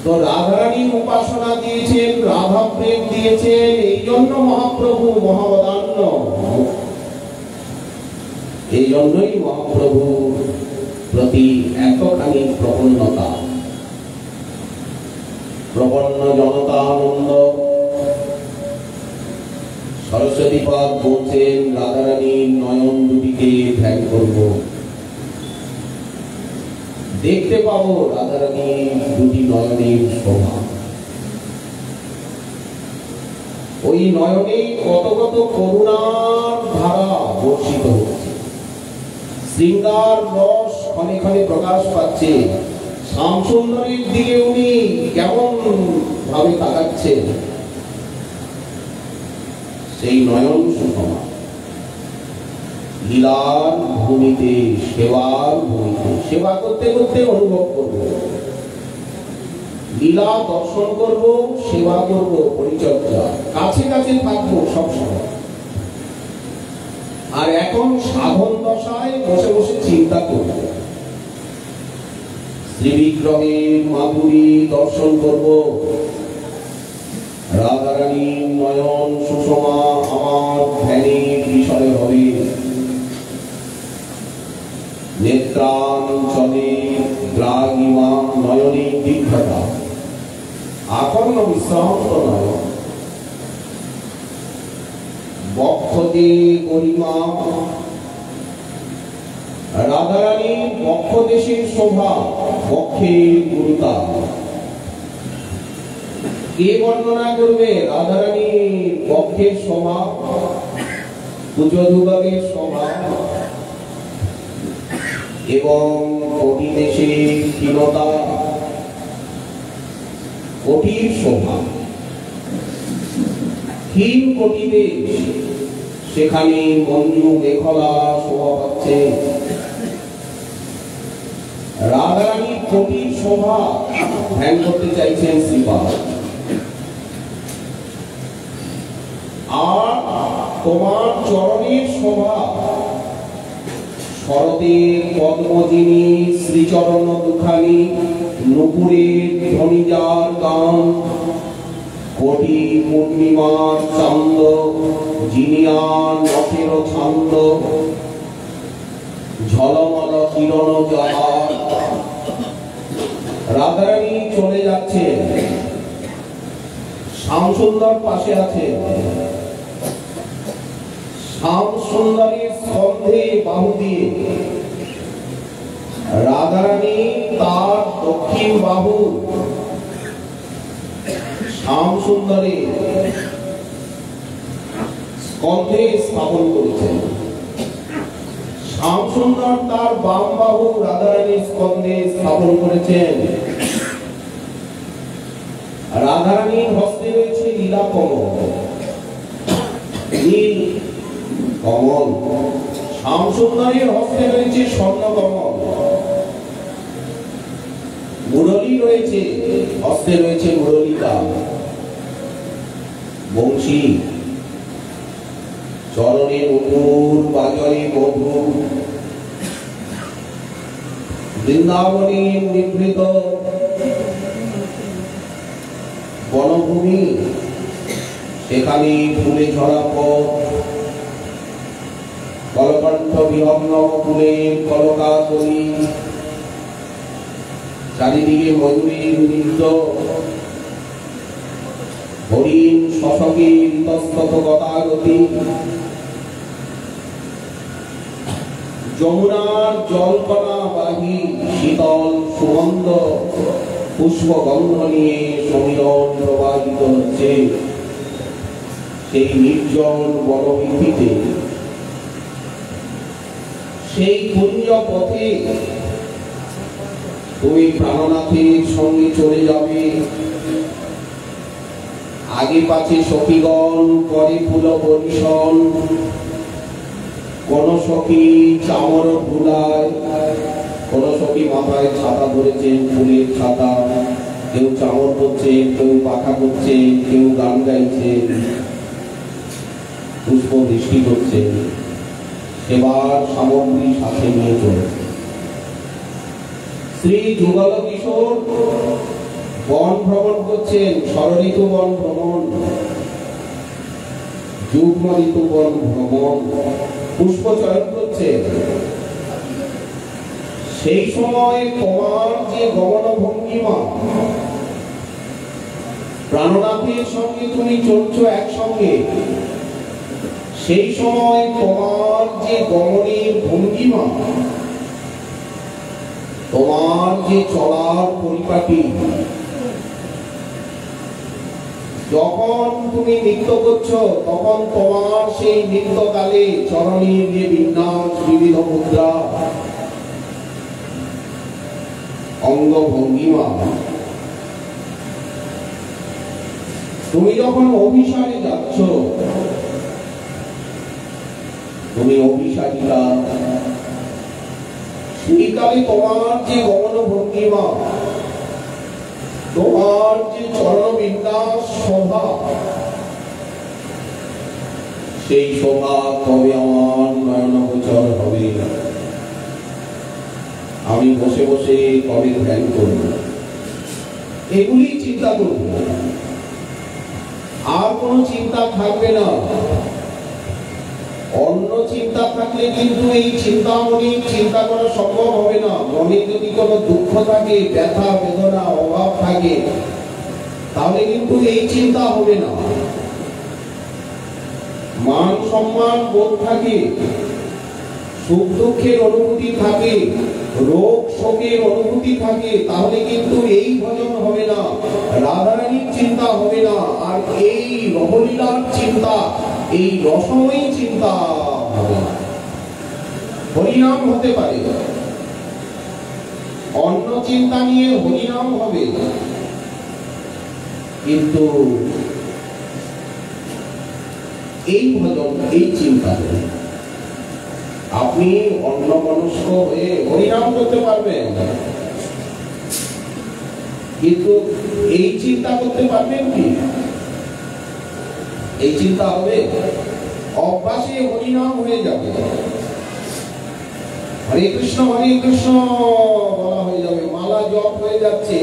তো রাধারানীর উপাসনা দিয়েছেন, রাধা প্রেম দিয়েছেন, এই জন্য মহাপ্রভু মহাবদান্য। এই জন্যই মহাপ্রভুর প্রতি এতখানি প্রপন্নতা, প্রপন্ন জনতা আনন্দ। সরস্বতী পাদ বলছেন, রাধারানীর নয়ন দুটিকে ধ্যান করব, দেখতে পাবো রাধারানীর দুটি নয়নের শোভা। ওই নয়নে কত কত করুণার ধারা বর্ষিত হচ্ছে, শৃঙ্গার রস ক্ষণে ক্ষণে প্রকাশ পাচ্ছে। শ্যামসুন্দরীর দিকে উনি কেমন ভাবে তাকাচ্ছেন, সেই নয়ন সুষমা। লীলার ভূমিতে, সেবার ভূমিতে, সেবা করতে করতে অনুভব করব, লীলা দর্শন করব, সেবা করব, পরিচর্যা, কাছে কাছে থাকবো সবসময়। আর এখন সাধন দশায় বসে বসে চিন্তা করব, শ্রীবিক্রমের মাধুরী দর্শন করব, রাধারানীর নয়ন সুষমা আমার ধ্যানের বিষয় হবে। নেত্রাঞ্চলে দ্রাগিমা নয়নে দীর্ঘতা, আকর্ণ বিশ্রান্ত নয়ন, বক্ষতে গরিমা। রাধারানীর বক্ষ দেশের শোভা, বক্ষের গুরুতা কে বর্ণনা করবে? রাধারানীর বক্ষের শোভা, কুচদুবাগের শোভা এবং কোটি দেশের ক্ষীণতা, কোটির শোভা। ক্ষীণ কোটি দেশ, সেখানে মঞ্জু মেখলা শোভা পাচ্ছে। রাধারানীর কোটির শোভা ধ্যান করতে চাইছেন শ্রীপাদ। আর তোমার চরণের শোভা, শরতের পদ্মজিনী শ্রীচরণ দুখানি, নুপুরের ধ্বনিজার গান, কোটি পূর্ণিমার চান্দ, জিনিয়ার নখের ছন্দ, ঝলমল কিরণ জাহাজ। রাধারানী চলে যাচ্ছে, শ্যামসুন্দর পাশে আছে। শ্যামসুন্দরের স্কন্ধে বাহু দিয়ে রাধারানী তার দক্ষিণ বাহু শ্যামসুন্দরের স্কন্ধে স্থাপন করেছেন। শ্যামসুন্দর তার বাম বাহু রাধারানীর স্কন্ধে স্থাপন করেছেন। রাধারানীর হস্তে রয়েছে লীলা কমল, নীল কমল। শ্যামসুন্দরের হস্তে রয়েছে স্বর্ণ কমল। মুরলী রয়েছে, হস্তে রয়েছে মুরলিকা, বংশী, চরণে নুপুর, বাজরে মধু, বৃন্দাবনের নিভৃত বনভূমি, সেখানে ফুলে ঝরা পথ, কলকণ্ঠ বিহগ্ন ফুলের কলকাকলি, চারিদিকে ময়ূরীর নৃত্য, হরিণ শশকের ইতস্তত গতাগতি, যমুনার জলকণা বাহী শীতল সুগন্ধ পুষ্পগন্ধ নিয়ে সমীরণ প্রবাহিত হচ্ছে সেই নির্জন বনভিত্তিতে। সেই পুণ্য পথে তুমি প্রাণনাথের সঙ্গে চলে যাবে। আগে পাছে সখীগণ করে ফুল পরিশন, কোন সখী চামর ভুলায়, কোন সখী মাথায় ছাতা ধরেছেন, ফুলের ছাতা, কেউ চামর করছে, কেউ পাখা করছে, কেউ গান গাইছে, পুষ্প বৃষ্টি করছে, সেবার সামগ্রী সাথে নিয়ে চলেছে। শ্রী যুগল কিশোর বন ভ্রমণ করছেন, ষড়ঋতু বন ভ্রমণ, যুগ্ম ঋতু বন ভ্রমণ, পুষ্প চয়ন করছেন। সেই সময় তোমার যে গমন ভঙ্গিমা, প্রাণনাথের সঙ্গে তুমি চলছো একসঙ্গে, সেই সময় তোমার যে গমনের ভঙ্গিমা, তোমার যে চলার পরিপাটি, যখন তুমি নৃত্য করছো তখন তোমার সেই নৃত্যকালে চরণের যে বিন্যাস, বিবিধ মুদ্রা, অঙ্গ ভঙ্গিমা, তুমি যখন অভিসারে যাচ্ছ, তুমি অভিসারিকা, সেই কালে তোমার যে গমন ভঙ্গিমা, তোমার যে চরণ বিন্যাস শোভা, সেই শোভা কবে আমার নয়নগোচর হবে, আমি বসে বসে কবে ধ্যান করব, এগুলি চিন্তা করব, আর কোনো চিন্তা থাকবে না। অন্য চিন্তা থাকলে কিন্তু এই চিন্তামণি চিন্তা করা সম্ভব হবে না। মনে যদি কোনো দুঃখ থাকে, ব্যথা বেদনা অভাব থাকে, তাহলে কিন্তু এই চিন্তা হবে না। মান সম্মান বোধ থাকে, সুখ দুঃখের অনুভূতি থাকে, রোগ শোকের অনুভূতি থাকে, তাহলে কিন্তু এই ভজন হবে না, রাধারানীর চিন্তা হবে না, আর এই রহলীলার চিন্তা, এই রসময়ী চিন্তা হবে না। হরিনাম হতে পারে, অন্য চিন্তা নিয়ে হরিনাম হবে, কিন্তু এই ভজন, এই চিন্তা হবে। আপনি অন্যমনস্ক হয়ে হরিনাম করতে পারবেন, কিন্তু এই চিন্তা করতে পারবেন কি? এই চিন্তা হবে, অভ্যাসে হরিনাম হয়ে যাবে, হরে কৃষ্ণ বলা হয়ে যাবে, মালা জপ হয়ে যাচ্ছে।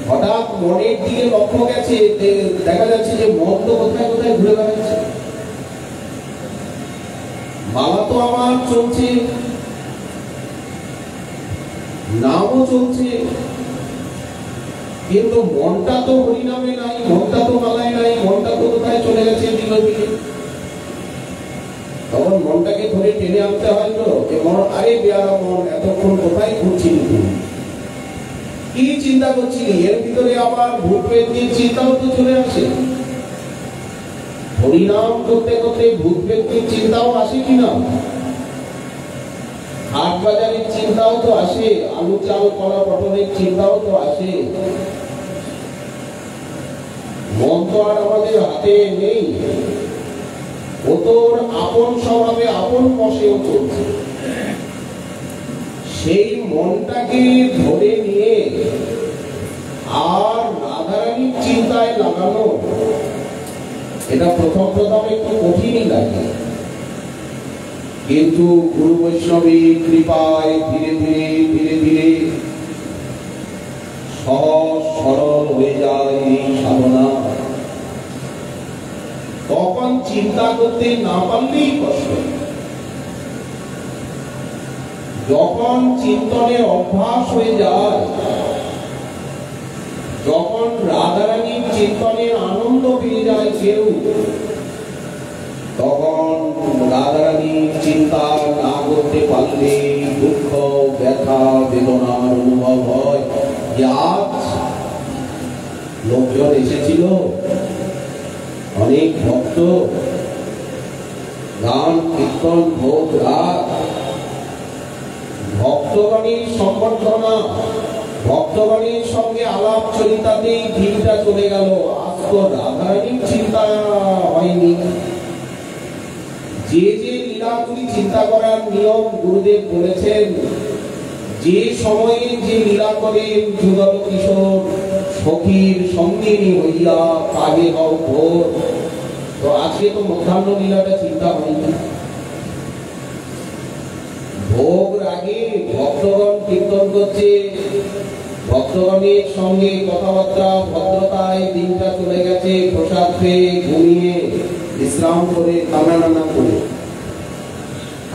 হঠাৎ মনের দিকে লক্ষ্য গেছে, দেখা যাচ্ছে যে মন তো কোথায় কোথায় ঘুরে বেড়াচ্ছে। মালা তো আমার চলছে, নামও চলছে, কিন্তু মনটা তো হরিনামে নাই, মনটা তো মালায় নাই, মনটা তো কোথায় চলে গেছে দিল দিকে। তখন মনটাকে ধরে টেনে আনতে হয় তো, আরে বেয়ারা মন, এতক্ষণ কোথায় ঘুরছিলি তুমি, কি চিন্তা করছিলি? এর ভিতরে আবার ভূত প্রেতের চিন্তাও তো চলে আসে। হরিনাম করতে করতে ভূত প্রেতের চিন্তাও আসে কিনা? হাট বাজারের চিন্তাও তো আসে, আলু চাল কলা পটলের চিন্তাও তো আসে। মন তো আর আমাদের হাতে নেই, ও তো আপন স্বভাবে আপন বসেও চলছে। সেই মনটাকে ধরে নিয়ে আর রাধারানীর চিন্তায় লাগানো, এটা প্রথম একটু কঠিনই লাগে, কিন্তু গুরু বৈষ্ণবের কৃপায় ধীরে ধীরে করতে না পারলেই কষ্ট। যখন চিন্তনের অভ্যাস হয়ে যায়, যখন রাধারানীর চিন্তনের আনন্দ পেয়ে যায় কেউ, তখন রাধারানীর চিন্তা না করতে পারলে দুঃখ, ব্যথা, বেদনার অনুভব হয় যে আজ লোকজন এসেছিল, অনেক ভক্ত, গান কীর্তন ভোগ রাগ, ভক্তগণের সম্বর্ধনা, ভক্তগণের সঙ্গে আলাপ চরিতাতেই দিনটা চলে গেল, আজ তো রাধারানীর চিন্তা হয়নি। যে যে লীলাগুলি চিন্তা করার নিয়ম গুরুদেব বলেছেন, যে সময়ে যে লীলা করেন যুগল কিশোর সখীর সঙ্গিনী হইয়া কাজে হও ভোর, তো আজকে তো মধ্যাহ্ন লীলাটা চিন্তা হয়নি। ভোগ আগে ভক্তগণ কীর্তন করছে, ভক্তগণের সঙ্গে কথাবার্তা ভদ্রতায় দিনটা চলে গেছে, প্রসাদ খেয়ে ঘুমিয়ে বিশ্রাম করে কান্না নানা করে।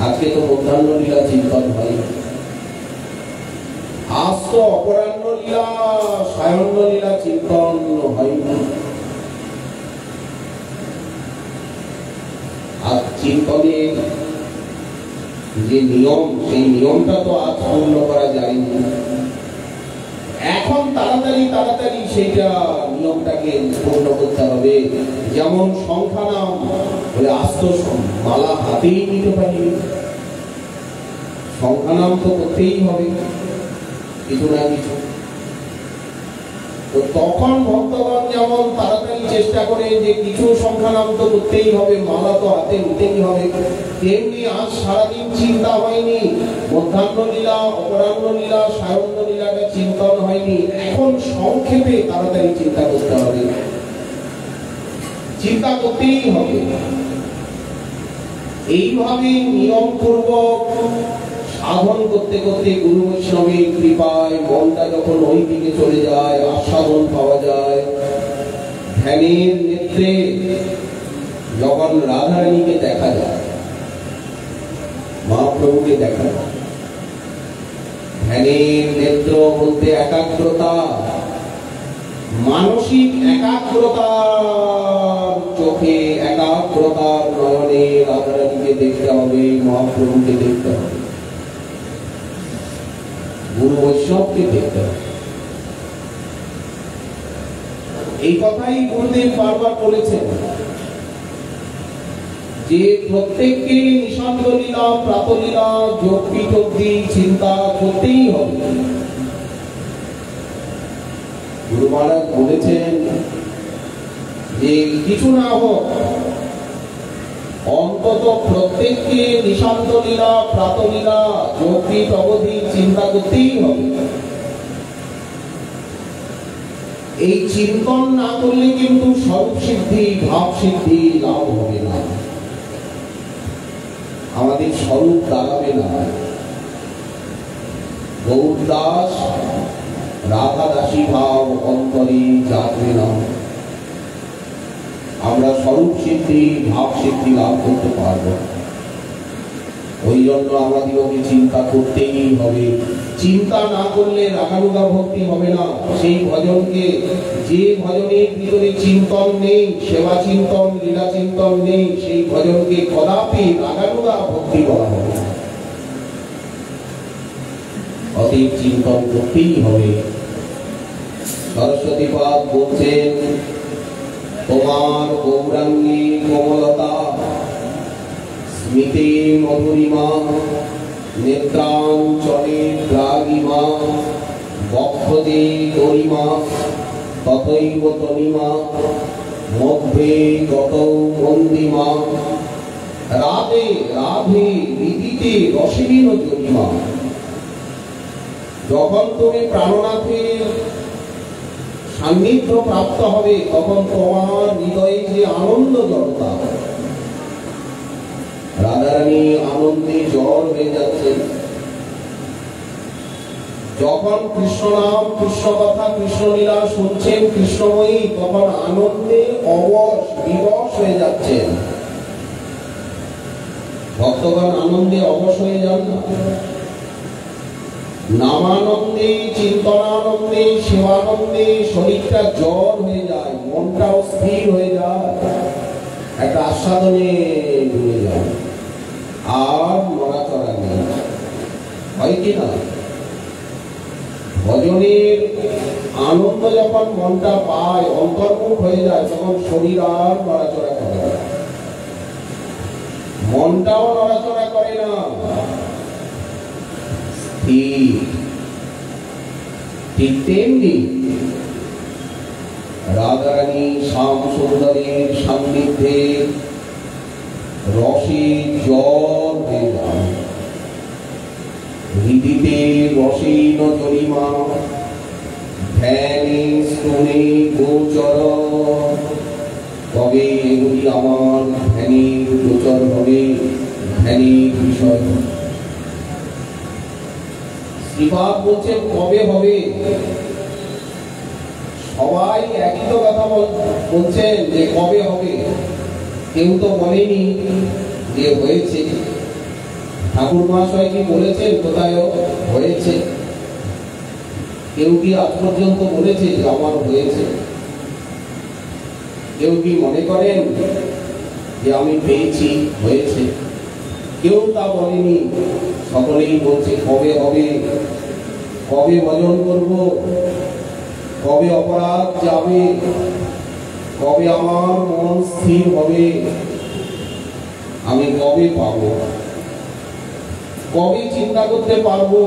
আজকে তো মধ্যাহ্ন লীলা চিন্তন হয়, আজ তো অপরাহ্ন লীলা সায়াহ্ন লীলা চিন্তন হয়নি। আর চিন্তনের যে নিয়ম, সেই নিয়মটা তো আজ পূর্ণ করা যায়নি। এখন তাড়াতাড়ি তাড়াতাড়ি সেইটা নিয়মটাকে পূর্ণ করতে হবে। যেমন সংখ্যা নাম বলে আজ তো মালা হাতেই নিতে পারি, সংখ্যা নাম তো করতেই হবে কিছু না কিছু। তো তখন ভক্তগণ যেমন তাড়াতাড়ি চেষ্টা করে যে কিছু সংখ্যা নাম তো করতেই হবে, মালা তো হাতে নিতেই হবে, তেমনি আজ সারাদিন চিন্তা হয়নি, মধ্যাহ্ন লীলা অপরাহ্ন লীলা সায়াহ্ন লীলাটা চিন্তন হয়নি। এখন সংক্ষেপে তাড়াতাড়ি চিন্তা করতে হবে, চিন্তা করতেই হবে। এইভাবে নিয়ম পূর্বক সাধন করতে করতে গুরু বৈষ্ণবের কৃপায় মনটা যখন ওই দিকে চলে যায়, আস্বাদন পাওয়া যায়, ধ্যানের নেত্রে যখন রাধারানীকে দেখা যায়, মহাপ্রভুকে দেখা যায়, ধ্যানের নেত্র বলতে একাগ্রতা, মানসিক একাগ্রতার চোখে, একাগ্রতার নয়নে রাধারানীকে দেখতে হবে, মহাপ্রভুকে দেখতে হবে, গুরু বৈষ্ণবকে দেখতে হবে। এই কথাই গুরুদেব বারবার বলেছেন যে প্রত্যেককে নিঃসন্দ লীলা প্রাতলীলা যোগপীঠ অবধি চিন্তা করতেই হবে। গুরু মহারাজ বলেছেন যে কিছু না হোক অন্তত প্রত্যেককে নিঃসন্দ লীলা প্রাতলীলা যোগপীঠ অবধি চিন্তা করতেই হবে। এই চিন্তন না করলে কিন্তু স্বরূপ সিদ্ধি ভাব সিদ্ধি লাভ হবে না, আমাদের স্বরূপ দাঁড়াবে না। গৌরদাস রাধা দাসী ভাব অন্তরে জাগবে না, আমরা স্বরূপ সিদ্ধি ভাব সিদ্ধি লাভ করতে পারবো। ওই জন্য আমাদেরকে চিন্তা করতেই হবে, চিন্তা না করলে রাগানুগা ভক্তি হবে না। সেই ভজনকে, যে ভজনের ভিতরে চিন্তন নেই, সেবা চিন্তন লীলা চিন্তন নেই, সেই ভজনকে কদাপি রাগানুগা ভক্তি বলা হবে না। অতীব চিন্তন করতেই হবে। সরস্বতী পাদ বলছেন তোমার গৌরাঙ্গী কোমলতা স্মিতে মধুরিমা নেত্রাঞ্চলে দ্রাগিমা বক্ষদে গরিমা তথৈব তনিমা মধ্যে গত মন্দিমা রাধে রাধে রীতিতে রসিনীন জনিমা। যখন তুমি প্রাণনাথের সান্নিধ্য প্রাপ্ত হবে তখন তোমার হৃদয়ে যে আনন্দ জড়তা, রাধারানী আনন্দে জ্বর হয়ে যাচ্ছে। যখন কৃষ্ণ নাম কৃষ্ণ কথা কৃষ্ণ লীলা শুনছেন কৃষ্ণময়ী, তখন আনন্দে অবশ বিবশ হয়ে যাচ্ছেন। ভক্তগণ আনন্দে অবশ হয়ে যান না? নামানন্দে, চিন্তনানন্দে, সেবানন্দে শরীরটা জড় হয়ে যায়, মনটাও স্থির হয়ে যায়, একটা আস্বাদনে ডুবে যায়, আর নড়াচড়া নেই। হয় কি না? ভজনের আনন্দ যখন মনটা পায়, অন্তর্মুখ হয়ে যায়, তখন শরীর আর নড়াচড়া করে না, মনটাও নড়াচড়া করে না, ঠিক তেমনি রাধারানী শ্যাম সুন্দরের সান্নিধ্যে রসে জল হয়ে যায়, হৃদিতে রসীন জরিমা, ধ্যানে স্তনে গোচর। তবে এগুলি আমার ধ্যানের গোচর হবে, ধ্যানের বিষয়। শ্রীপাদ বলছেন কবে হবে? সবাই একই তো কথা বলছেন যে কবে হবে, কেউ তো বলেনি যে হয়েছে। ঠাকুর মহাশয় কি বলেছেন কোথায় হয়েছে? কেউ কি আজ পর্যন্ত বলেছে যে আমার হয়েছে? কেউ কি মনে করেন যে আমি পেয়েছি, হয়েছে? কেউ তা বলেনি, সকলেই বলছে কবে হবে, কবে ভজন করব, কবে অপরাধ যাবে, কবে আমার মন স্থির হবে, আমি কবে পাবো, কবে চিন্তা করতে পারবো।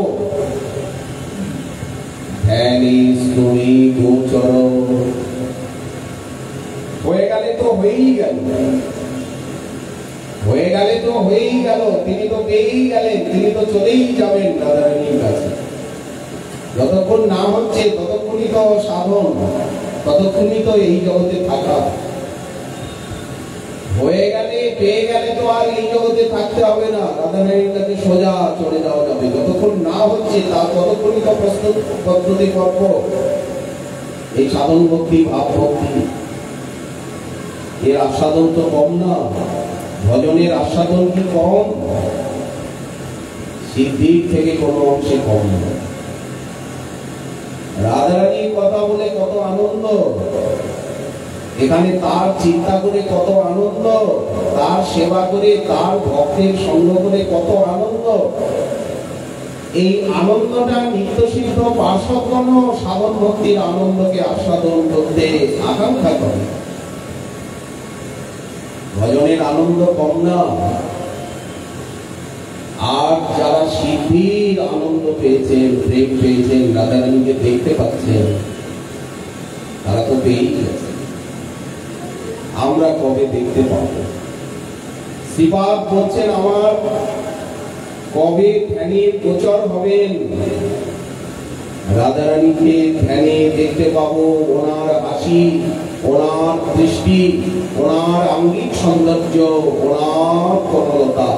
ধ্যানে স্তনে গোচর। হয়ে গেলে তো হয়েই গেল, হয়ে গেলে তো হয়েই গেল, তিনি তো পেয়েই গেলেন, তিনি তো চলেই যাবেন রাধারানীর কাছে। যতক্ষণ না হচ্ছে ততক্ষণই তো সাধন, ততক্ষণই তো এই জগতে থাকা। হয়ে গেলে, পেয়ে গেলে তো আর এই জগতে থাকতে হবে না, রাধারানীর কাছে সোজা চলে যাওয়া যাবে। যতক্ষণ না হচ্ছে তা ততক্ষণই তো প্রস্তুতি পর্ব। এই সাধন ভক্তি, ভাব ভক্তি, এর আস্বাদন তো কম না। ভজনের আস্বাদন কি কম? সিদ্ধির থেকে কোনো অংশে কম না। রাধারানীর কথা বলে কত আনন্দ, এখানে তার চিন্তা করে কত আনন্দ, তার সেবা করে, তার ভক্তের সঙ্গ করে কত আনন্দ। এই আনন্দটা নিত্যসিদ্ধ পার্শ্বগণ সাধন ভক্তির আনন্দকে আস্বাদন করতে আকাঙ্ক্ষা করে। ভজনের আনন্দ কম না। আর যারা সিদ্ধির আনন্দ পেয়েছেন, প্রেম পেয়েছেন, রাধারানীকে দেখতে পাচ্ছেন, তারা তো পেয়েই গেছে। আমরা কবে দেখতে পাব? শ্রীপাদ বলছেন আমার কবে ধ্যানে গোচর হবেন, রাধারানীকে ধ্যানে দেখতে পাবো। ওনার হাসি, ওনার দৃষ্টি, ওনার আঙ্গিক সৌন্দর্য, ওনার করলতা,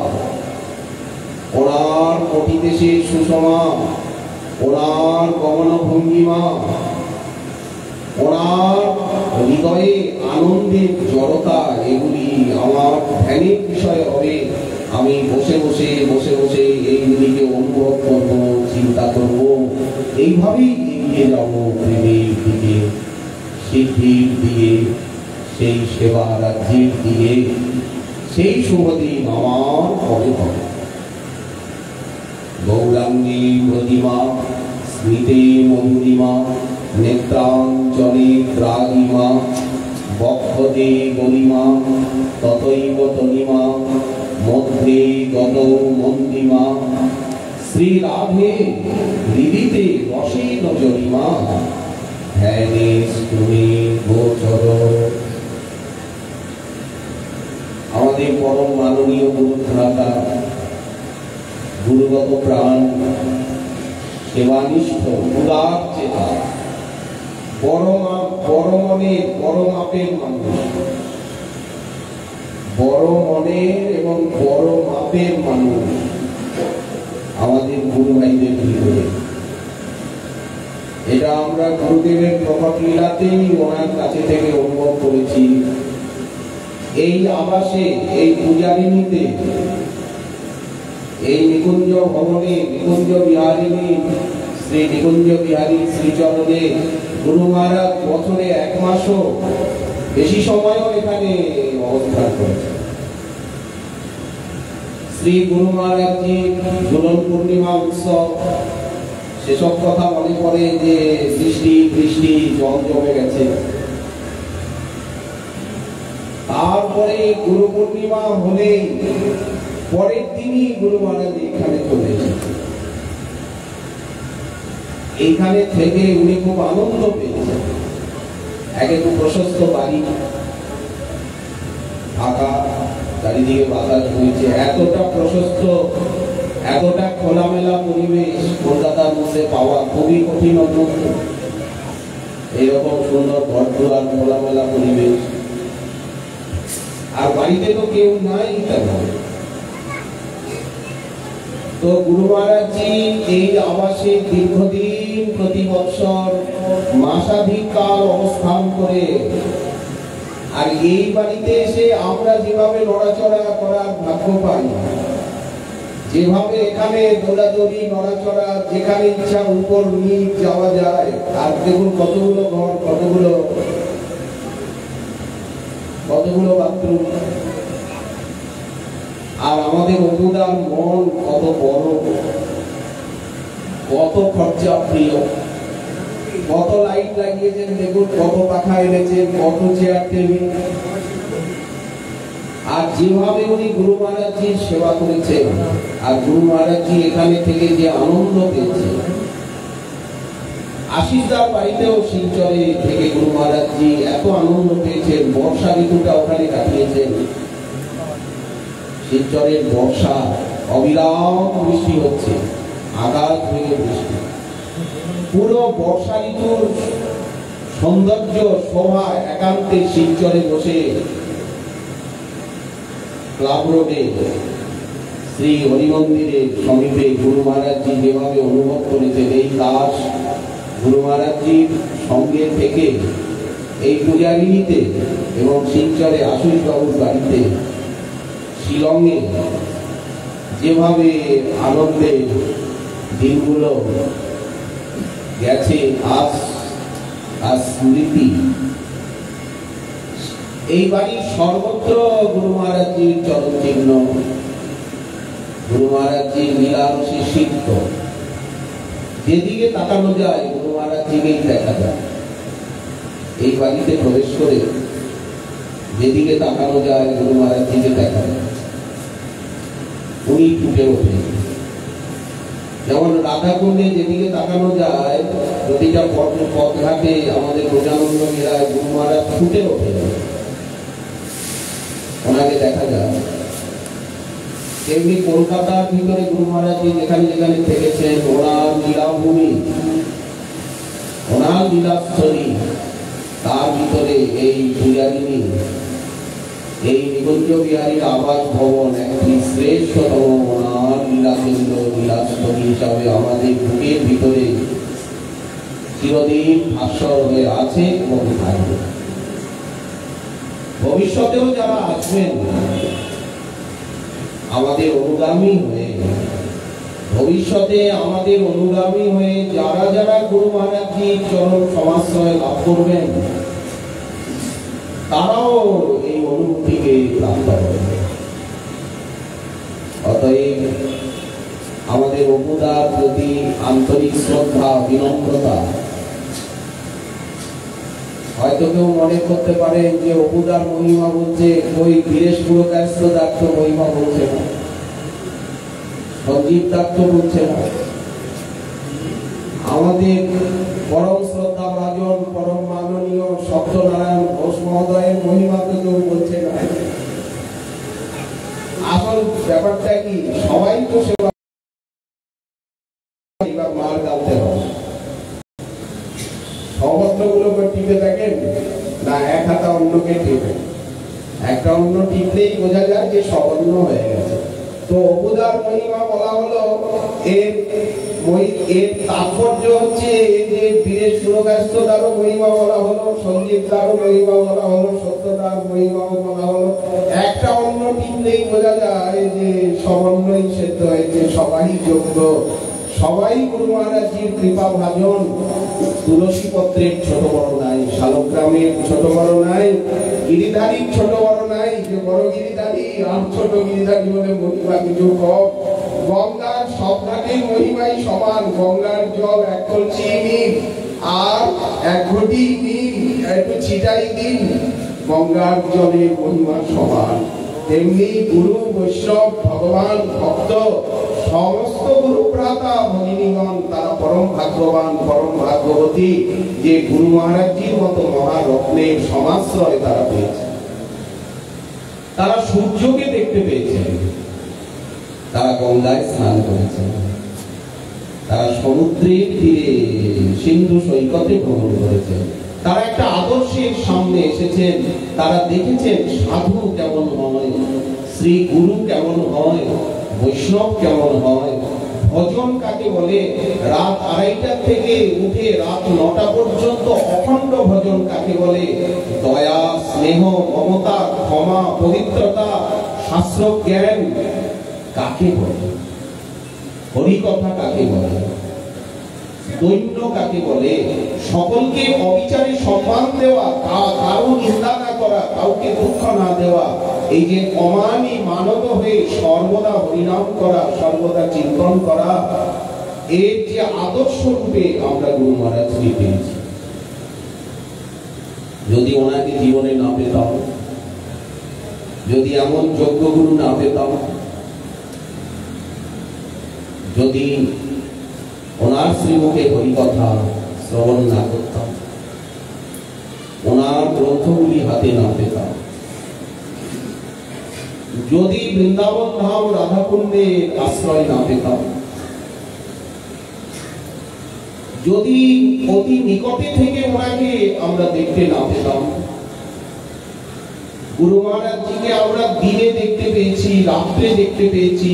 ওনার কটিদেশে সুষমা, ওনার গমন ভঙ্গিমা, ওনার হৃদয়ে আনন্দের জড়তা, এগুলি আমার ধ্যানের বিষয় হবে। আমি বসে বসে এইগুলিকে অনুভব করব, চিন্তা করব, এইভাবেই এগিয়ে যাব প্রেমের দিকে, সিদ্ধির দিকে, সেই সেবা রাজ্যের দিকে। সেই শুভদিন আমার কবে হবে? গৌরাঙ্গী প্রতিমা, স্মৃতে মধুরিমা, নেত্রাঞ্চলে দ্রাঘিমা, বক্ষতে গরিমা, ততৈব তনিমা, মধ্যে গত মন্দিমা, শ্রী রাধে হৃদিতে রসীন জরিমা, ধ্যানে স্তনে গোচর। আমাদের পরম মাননীয় গুরুভ্রাতা, গুরুগত প্রাণ, সেবানিষ্ঠ, উদার চেতা, বড় মনের, বড় মাপের মানুষ, বড় মনের এবং বড় মাপের মানুষ আমাদের গুরু ভাইদের ভিতরে। এটা আমরা গুরুদেবের প্রকট লীলাতেই ওনার কাছে থেকে অনুভব করেছি। এই আবাসে, এই পূজারিনীতে এই নিকুঞ্জ ভবনে নিকুঞ্জ বিহারিণী শ্রী নিকুঞ্জ বিহারী শ্রীচরণে গুরু মহারাজ বছরে 1 মাসও বেশি সময়ও এখানে অবস্থান করেছেন। শ্রী গুরু মহারাজ জি ঝুলন পূর্ণিমা উৎসব, সেসব কথা মনে পড়ে যে বৃষ্টি জল জমে গেছে। তারপরে গুরু পূর্ণিমা হলে পরের দিনই গুরু মহারাজ এখানে চলে এসেছেন। এইখানে থেকে উনি খুব আনন্দ পেয়েছেন। এক একটু প্রশস্ত বাড়ি, ফাঁকা, চারিদিকে বাতাস বইছে, এতটা প্রশস্ত, এতটা খোলামেলা পরিবেশ কলকাতার মধ্যে পাওয়া খুবই কঠিন। এইরকম সুন্দর ঘরদুয়ার, খোলামেলা পরিবেশ, আর বাড়িতে তো কেউ নাই। তো গুরু মহারাজ জি এই আবাসে দীর্ঘদিন প্রতি বছর মাসাধিক কাল অবস্থান করে, আর এই বাড়িতে এসে আমরা যেভাবে নড়াচড়া করার ভাগ্য পাই, যেভাবে এখানে দৌড়াদৌড়ি নড়াচড়া, যেখানে ইচ্ছা উপর নিচ যাওয়া যায়, আর দেখুন কতগুলো ঘর, কতগুলো বাথরুম, আর আমাদের অবুদার মন কত বড়, কত খরচা প্রিয়, কত লাইট লাগিয়েছেন দেখুন, কত পাখা এনেছেন, কত চেয়ার টেবিল, আর যেভাবে উনি গুরু মহারাজ জির সেবা করেছেন, আর গুরু মহারাজ জি এখানে থেকে যে আনন্দ পেয়েছেন। আশিসদার বাড়িতেও শিলচরে থেকে গুরু মহারাজ জি এত আনন্দ পেয়েছেন, বর্ষা ঋতুটা ওখানে কাটিয়েছেন। শিলচরের বর্ষা, অবিরাম বৃষ্টি হচ্ছে, আকাশ থেকে বৃষ্টি, পুরো বর্ষা ঋতুর সৌন্দর্য শোভা একান্তে শিলচরে বসে ক্লাব রোডে শ্রী হরি মন্দিরের সমীপে গুরু মহারাজ জি যেভাবে অনুভব করেছেন, এই দাস গুরু মহারাজ জির সঙ্গে থেকে এই পূজারিণীতে এবং শিলচরে আশুষ বাবুর বাড়িতে, শিলংয়ে যেভাবে আনন্দে দিনগুলো গেছে, আজ স্মৃতি। এই বাড়ির সর্বত্র গুরু মহারাজ জির চরণ চিহ্ন, গুরু মহারাজ জির লীলারসে সিক্ত, যেদিকে তাকানো যায় গুরু মহারাজ জিকেই দেখা যায়। এই বাড়িতে প্রবেশ করে যেদিকে তাকানো যায় গুরু মহারাজ জিকে দেখা যায়, উনি ফুটে ওঠে। যেমন রাধাকুণ্ডে যেদিকে তাকানো যায়, প্রতিটা পথঘাটে আমাদের প্রজানন্দ মেলায় গুরু মহারাজ ফুটে ওঠে, ওনাকে দেখা যায়। তেমনি কলকাতার ভিতরে গুরু মহারাজ জি যেখানে যেখানে থেকেছেন, ওনার লীলাভূমি, ওনার লীলাস্থলী, তার ভিতরে এই পূজারিণী, এই নিকুঞ্জ বিহারীর আবাস ভবন একটি শ্রেষ্ঠতম ওনার লীলাকেন্দ্র, লীলাস্থলী হিসাবে আমাদের বুকের ভিতরে চিরদিন ভাস্বর হয়ে আছে এবং থাকবে। ভবিষ্যতেও যারা আসবেন আমাদের অনুগামী হয়ে, ভবিষ্যতে আমাদের অনুগামী হয়ে যারা যারা গুরু মহারাজ জির চরণ সমাশ্রয় লাভ করবেন, তারাও এই অনুভূতিকে প্রাপ্ত হবে। অতএব আমাদের অপুদার প্রতি আন্তরিক শ্রদ্ধা, বিনম্রতা। হয়তো কেউ মনে করতে পারেন যে অপুদার মহিমা বলছে, ওই বীরেশ পুরকায়স্থ দার্থ মহিমা বলছে না, সঞ্জীব দার্থ বলছে না। আমাদের পরম শ্রদ্ধা ভাজন, পরম মাননীয় সত্যনারায়ণ ঘোষ মহোদয়ের মহিমা তো কেউ বলছে না। আসল ব্যাপারটা কি, সবাই তো সেবা মার গালতে হবে। সহস্রগুলোকে টিপে দেখেন না, এক হাতা অন্যকে টিপে, একটা অন্য টিপলেই বোঝা যায় যে সবর্ণ হয়ে গেছে। তো অবুদার মহিমা বলা হলো, এর তাৎপর্য হচ্ছে যে বীরের সুরকাস্তদারও মহিমা বলা হলো, সঞ্জীবদারও মহিমা বলা হলো, সত্যদার মহিমাও বলা হলো। একটা অন্য টিমলেই বোঝা যায় যে সমন্বয় সেদ্ধ হয়েছে, সবাই যোগ্য, সবাই গুরু মহারাজজির কৃপা ভাজন। তুলসী পত্রের ছোট বড় নাই, শালগ্রামের ছোট বড় নাই, গিরিধারীর ছোট বড় নাই, যে বড় গিরিধারী আর ছোট গিরিধারী বলে মহিমা কিছু কম। গঙ্গার সব ঘাটের মহিমাই সমান, গঙ্গার জল এক কলসি নিন আর এক ঘটি নিন, একটু ছিটাই দিন, গঙ্গার জলের মহিমা সমান। তেমনি গুরু বৈষ্ণব ভগবান ভক্ত সমস্ত গুরু ভ্রাতা ভগিনীগণ তারা পরম ভাগ্যবান, পরম ভাগ্যবতী যে গুরু মহারাজজির মতো মহারত্নের সমাশ্রয় তারা পেয়েছে। তারা সূর্যকে দেখতে পেয়েছেন, তারা গঙ্গায় স্নান করেছেন, তারা সমুদ্রের তীরে সিন্ধু সৈকতে ভ্রমণ করেছেন, তারা একটা আদর্শের সামনে এসেছেন, তারা দেখেছেন সাধু কেমন হয়, শ্রী গুরু কেমন হয়, বৈষ্ণব কেমন হয়, ভজন কাকে বলে, রাত 2:30 থেকে উঠে রাত 9টা পর্যন্ত অখণ্ড ভজন কাকে বলে, দয়া স্নেহ মমতা ক্ষমা পবিত্রতা শাস্ত্র জ্ঞান কাকে বলে, হরিকথা কাকে বলে, দৈন্য কাকে বলে, সকলকে অবিচারে সম্মান দেওয়া, কারো নিন্দা না করা, কাউকে দুঃখ না দেওয়া, এই যে অমানি মানব হয়ে সর্বদা হরিনাম করা, সর্বদা চিন্তন করা, এর যে আদর্শ রূপে আমরা গুরু মহারাজকে পেয়েছি। যদি ওনাকে জীবনে না পেতাম, যদি এমন যোগ্য গুরু না পেতাম, যদি ওনার শ্রীমুখে হরিকথা শ্রবণ না করতাম, ওনার গ্রন্থগুলি হাতে না পেতাম, যদি বৃন্দাবন ধাম রাধাকুণ্ডের আশ্রয় না পেতাম, যদি অতি নিকটে থেকে ওনাকে আমরা দেখতে না পেতাম, গুরু মহারাজজিকে আমরা দিনে দেখতে পেয়েছি, রাত্রে দেখতে পেয়েছি,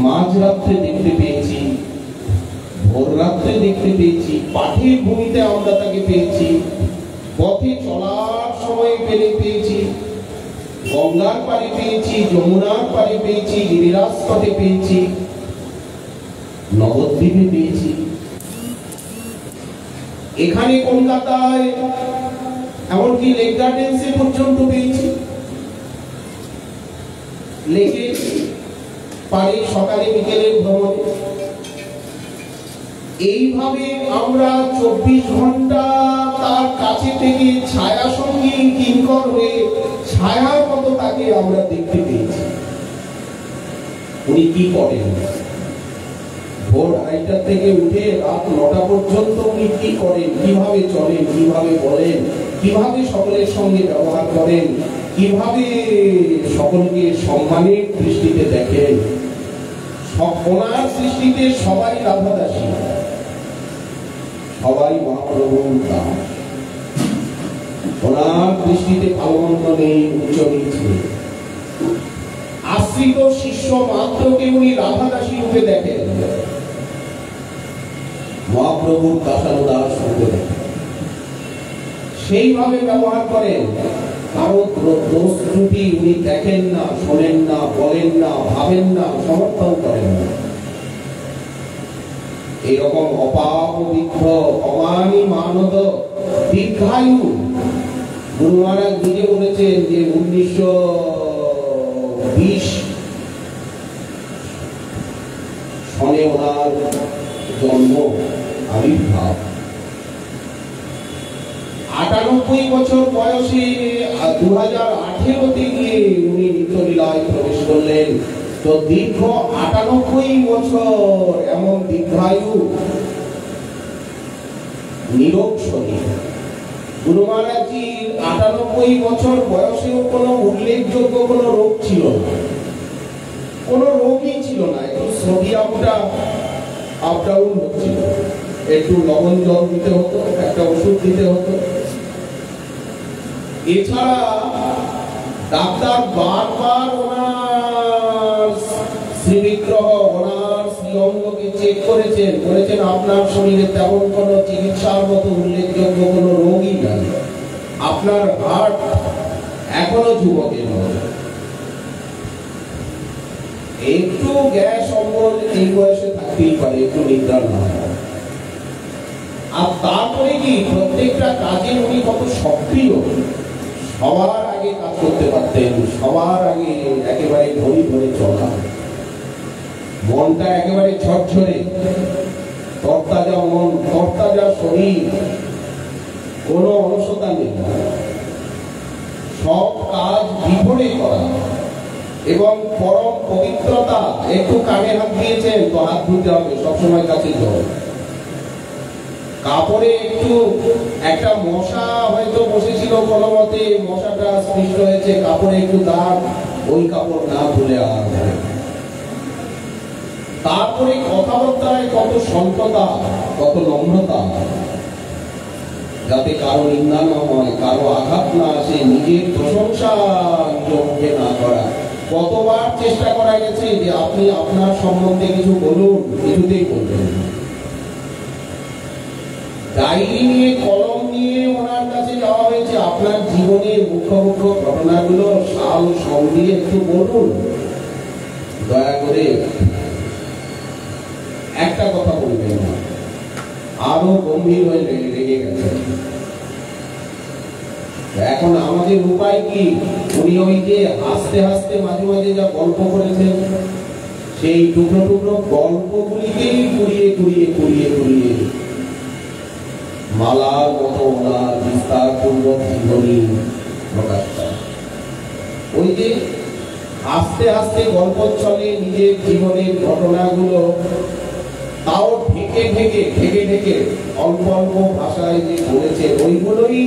মাঝরাত্রে দেখতে পেয়েছি, ভোর রাত্রে দেখতে পেয়েছি, পাঠের ভূমিতে আমরা তাকে পেয়েছি, পথে চলার সময় পেয়েছি, গঙ্গার পাড়ে পেয়েছি, যমুনার পাড়ে পেয়েছি, গিরিরাজ পথে পেয়েছি, নবদ্বীপে পেয়েছি, এখানে কলকাতায় এমনকি লেক গার্ডেন্সে পর্যন্ত পেয়েছি। লেকে পাড়ে সকালে বিকেলে ভ্রমণে এইভাবে আমরা 24 ঘন্টা তার কাছে থেকে ছায়া সঙ্গী কিঙ্কর হয়ে ছায়ার মতো তাকে আমরা দেখতে পেয়েছি। উনি কি করেন, ভোর 2:30 থেকে উঠে রাত 9টা পর্যন্ত উনি কি করেন, কিভাবে চলেন, কিভাবে বলেন, কিভাবে সকলের সঙ্গে ব্যবহার করেন, কিভাবে সকলকে সম্মানের দৃষ্টিতে দেখেন। ওনার সৃষ্টিতে সবাই রাধাদাসী, সবাই মহাপ্রভুর দাস। ওনার দৃষ্টিতে ভালো মন্দ নেই, উচ্চ নিচ নেই। আশ্রিত শিষ্য মাত্রকে উনি রাধাদাসী রূপে দেখেন, মহাপ্রভুর দাসানুদাস রূপে দেখেন, সেইভাবে ব্যবহার করেন। কারো দোষ ত্রুটি উনি দেখেন না, শোনেন না, বলেন না, ভাবেন না, সমর্থন করেন না। এরকম অপাপবিদ্ধ অমানি মানব দীর্ঘায়ু গুরু মহারাজ নিজে বলেছেন যে 1920 সনে ওনার জন্ম আবির্ভাব। 98 বছর বয়সে 2018-তে গিয়ে উনি নিত্যলীলায় প্রবেশ করলেন। তো দীর্ঘ 98 বছর এমন দীর্ঘায়ু নিরোগ শরীর। গুরু মহারাজজির 98 বছর বয়সেও কোনো উল্লেখযোগ্য কোনো রোগ ছিল না, কোনো রোগই ছিল না। একটু সোডিয়ামটা আপ ডাউন হচ্ছিল, একটু লবণ জল দিতে হতো, একটা ওষুধ দিতে হতো। এছাড়া ডাক্তার বারবার ওনার শ্রীবিগ্রহ ওনার শ্রী অঙ্গকে চেক করেছেন, বলেছেন আপনার শরীরে তেমন কোনো চিকিৎসার মতো উল্লেখযোগ্য কোনো রোগই নাই, আপনার হার্ট এখনো যুবকের মতো। একটু গ্যাস অম্বল এই বয়সে থাকতেই পারে, একটু নিদ্রা না হয়। আর তারপরে কি প্রত্যেকটা কাজে উনি কত সক্রিয়, সবার আগে কাজ করতে পারতেন, সবার আগে একেবারে ধরে ধরে চলা, মনটা একেবারে ঝরঝরে, তরতাজা মন, তরতাজা শরীর, কোনো অলসতা নেই, সব কাজ বিফলে করা এবং পরম পবিত্রতা। একটু কানে হাত দিয়েছেন তো হাত ধুতে হবে, সবসময় কাছে জল। কাপড়ে একটু একটা মশা হয়তো বসেছিল কোনো মতে, মশাটা সৃষ্ট হয়েছে, কাপড়ে একটু দাগ, ওই কাপড় না ধুলে আর হবে। তারপরে কথাবার্তায় কত সন্ততা, কত নম্রতা, যাতে কারো নিন্দা না হয়, কারো আঘাত না আসে, নিজের প্রশংসা নিজের মুখে না করা। কতবার চেষ্টা করা গেছে যে আপনি আপনার সম্বন্ধে কিছু বলুন, কিছুতেই বলবেন। ডায়েরি নিয়ে, কলম নিয়ে ওনার কাছে যাওয়া হয়েছে, আপনার জীবনের মুখ্য মুখ্য ঘটনাগুলো সাল সং দিয়ে একটু বলুন, দয়া করে একটা কথা বলবেন না। আরো গম্ভীর হয়ে রেগে গেছে। এখন আমাদের উপায় কি? উনি ওই যে হাসতে হাসতে মাঝে মাঝে যা গল্প করেছেন, সেই টুকরো টুকরো গল্পগুলিকেই কুড়িয়ে কুড়িয়ে কুড়িয়ে কুড়িয়ে মালার মতো ওনার বিস্তার পূর্বক জীবনী প্রকাশ করা। ওই যে আস্তে আস্তে গল্প চলে নিজের জীবনের ঘটনাগুলো, তাও ঢেকে ঢেকে ঢেকে ঢেকে অল্প অল্প ভাষায় যে বলেছে, ওইগুলোই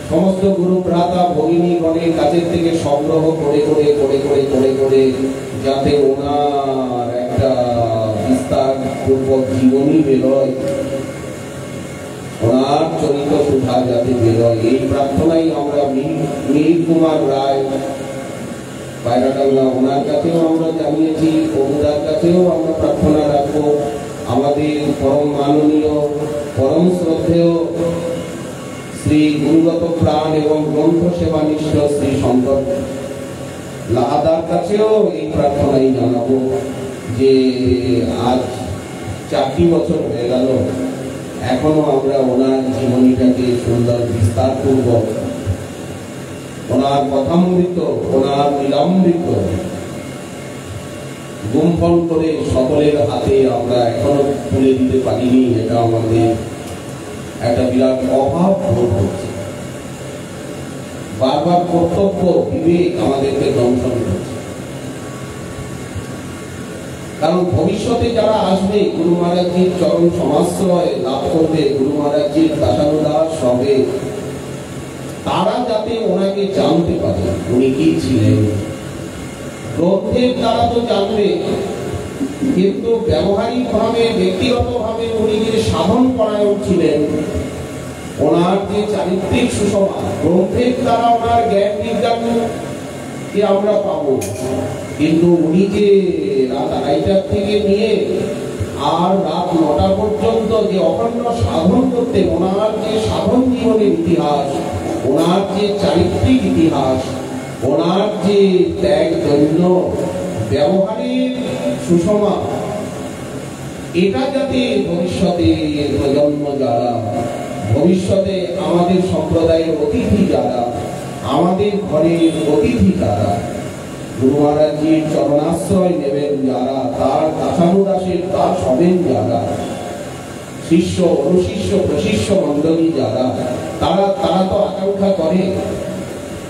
সমস্ত গুরু ভ্রাতা ভগিনীগণের কাছের থেকে সংগ্রহ করে করে করে করে করে করে যাতে ওনার একটা বিস্তার পূর্বক জীবনী বেরোয়, ওনার চরিত্র সুধা যাতে বেরোয়, এই প্রার্থনাই আমরা মিহির কুমার রায় পায়রাডাঙ্গা ওনার কাছেও আমরা জানিয়েছি, প্রভুদার কাছেও আমরা প্রার্থনা রাখবো। আমাদের পরম মাননীয়, পরম শ্রদ্ধেয় শ্রী গুরুগত প্রাণ এবং গ্রন্থ সেবানিষ্ঠ শ্রী শঙ্কর লাহাদার কাছেও এই প্রার্থনাই জানাবো যে আজ 4টি বছর হয়ে গেল, এখনো আমরা ওনার জীবনীটাকে সুন্দর বিস্তার পূর্বক, ওনার কথামৃত, ওনার লীলামৃত গুম্ফন করে সকলের হাতে আমরা এখনো তুলে দিতে পারিনি। এটা আমাদের একটা বিরাট অভাব বোধ হচ্ছে। বারবার কর্তব্য বিবেক আমাদেরকে দংশন করছে। কারণ ভবিষ্যতে যারা আসবে, গুরু মহারাজজির চরণ সমাশ্রয় লাভ করবে, গুরু মহারাজজির দাসানুদাস হবে, তারা যাতে ওনাকে জানতে পারে উনি কি ছিলেন। গ্রন্থের দ্বারা তো জানবে, কিন্তু ব্যবহারিক ভাবে, ব্যক্তিগত ভাবে উনি যে সাধন পরায়ণ ছিলেন, ওনার যে চারিত্রিক সুষমা, গ্রন্থের দ্বারা ওনার জ্ঞান বিজ্ঞান কে আমরা পাবো, কিন্তু উনি যে রাত 2:30 থেকে নিয়ে আর রাত 9টা পর্যন্ত যে অখণ্ড সাধন করতেন, ওনার যে সাধন জীবনের ইতিহাস, ওনার যে চারিত্রিক ইতিহাস, ওনার যে ত্যাগ দৈন্য, ব্যবহারের সুষমা, এটা যাতে ভবিষ্যতে প্রজন্ম যারা, ভবিষ্যতে আমাদের সম্প্রদায়ের অতিথি যারা, আমাদের ঘরের অতিথি যারা, গুরু মহারাজজির চরণাশ্রয় নেবেন যারা, তার দাসানুদাসের দাস হবেন যারা, শিষ্য অনুশিষ্য প্রশিষ্য মণ্ডলী যারা, তারা তো আকাঙ্ক্ষা করে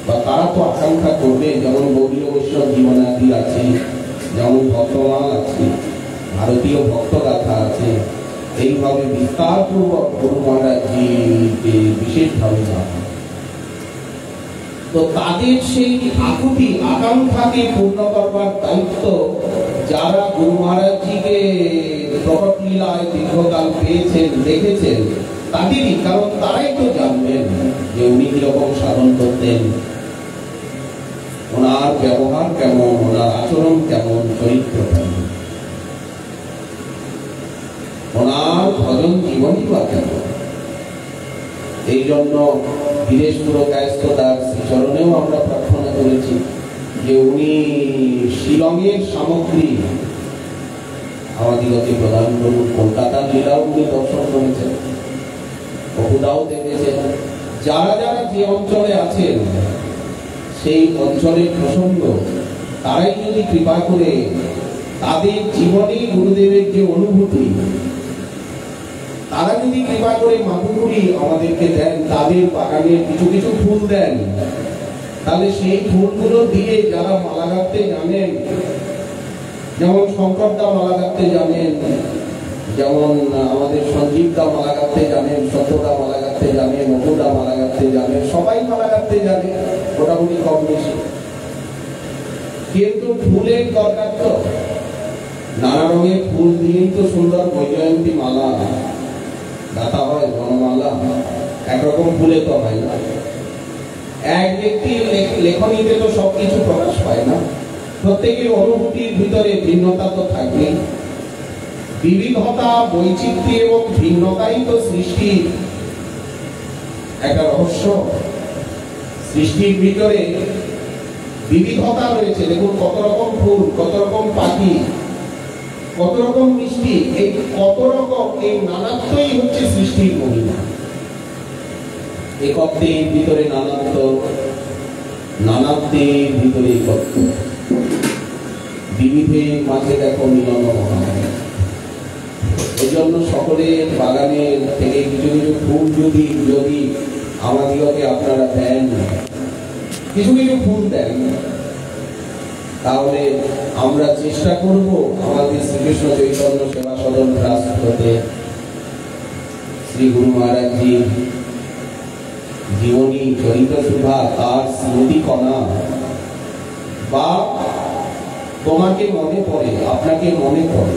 বা তারা তো আকাঙ্ক্ষা করবে। যেমন গৌরীয় বৈষ্ণব জীবনাদি আছে, যেমন ভক্তমাল আছে, ভারতীয় ভক্তগাথা আছে, এইভাবে বিস্তার পূর্বক গুরু মহারাজজিকে বিশেষভাবে জানা। তো তাদের সেই আকুতি আকাঙ্ক্ষাকে পূর্ণ করবার দায়িত্ব যারা গুরু মহারাজজিকে প্রকট লীলায় দীর্ঘকাল পেয়েছেন, দেখেছেন, তাদেরই, কারণ তারাই তো জানবেন যে উনি কিরকম সাধন করতেন, ওনার ব্যবহার কেমন, ওনার আচরণ কেমন, চরিত্র কেমন, ওনার ভজন জীবনই বা কেমন। এই জন্য বীরেশপুর কায়স্থ তার শ্রীচরণেও আমরা প্রার্থনা করেছি যে উনি শিলংয়ের সামগ্রী আমাদিগকে প্রদান করুন। কলকাতার লীলাও উনি দর্শন করেছেন, বহুদাও দেখেছেন। যারা যারা যে অঞ্চলে আছেন সেই অঞ্চলের প্রসঙ্গ তারাই যদি কৃপা করে তাদের জীবনে গুরুদেবের যে অনুভূতি, তারা যদি কৃপা করে মাধুরী আমাদেরকে দেন, তাদের বাগানের কিছু কিছু ফুল দেন, তাহলে সেই ফুলগুলো দিয়ে যারা মালা গাঁথতে জানেন, যেমন শঙ্করদা মালা গাঁথতে জানেন, যেমন আমাদের সঞ্জীবদা মালা গাঁথতে জানেন, সত্যদা মালা গাঁথতে জানেন, মধুদা মালা গাঁথতে জানেন, সবাই মালা গাঁথতে জানে মোটামুটি কম বেশি। কিন্তু ফুলের দরকার তো, নানা রঙের ফুল দিয়েই তো সুন্দর বৈজয়ন্তী মালা গাঁথা হয়, বনমালা। একরকম ফুলে তো হয় না। এক ব্যক্তির লেখনীতে তো সবকিছু প্রকাশ পায় না। প্রত্যেকের অনুভূতির ভিতরে ভিন্নতা তো থাকবেই। বিবিধতা, বৈচিত্র্য এবং ভিন্নতাই তো সৃষ্টির একটা রহস্য। সৃষ্টির ভিতরে বিবিধতা রয়েছে। দেখুন কত রকম ফুল, কত রকম পাখি, কত রকম মিষ্টি, এই কত রকম, এই নানাত্বই হচ্ছে সৃষ্টির মহিমা। একত্বের ভিতরে নানাত্ব, নানাত্বের ভিতরে একত্ব, বিবিধের মাঝে দেখো মিলন মহান। এই জন্য সকলের বাগানের থেকে কিছু কিছু ফুল যদি আমাদিগকে আপনারা দেন, কিছু কিছু ফুল দেন, তাহলে আমরা চেষ্টা করব আমাদের শ্রীকৃষ্ণ চৈতন্য সেবা সদন ট্রাস্ট হতে শ্রী গুরু মহারাজজির জীবনী, চরিত্র সুধা, তার স্মৃতি কণা, বা তোমাকে মনে পড়ে, আপনাকে মনে পড়ে,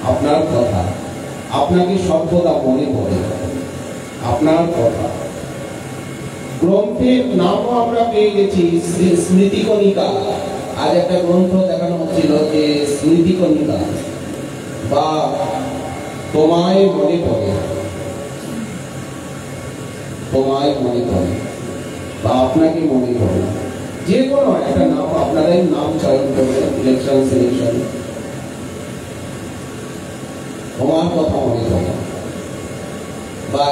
আপনার কথা, আপনাকে সর্বদা মনে পড়ে আপনার কথা। গ্রন্থের নামও আমরা পেয়ে গেছি, স্মৃতিকণিকা। আজ একটা গ্রন্থ দেখানো হচ্ছিল যে স্মৃতিকণিকা, বা তোমায় মনে পড়ে, তোমায় মনে পড়ে, বা আপনাকে মনে পড়ে। যে কোনো একটা নাম আপনারাই নাম চয়ন করবেন ইলেকশন সিলেকশন। তোমার কথা মনে পড়ে, বা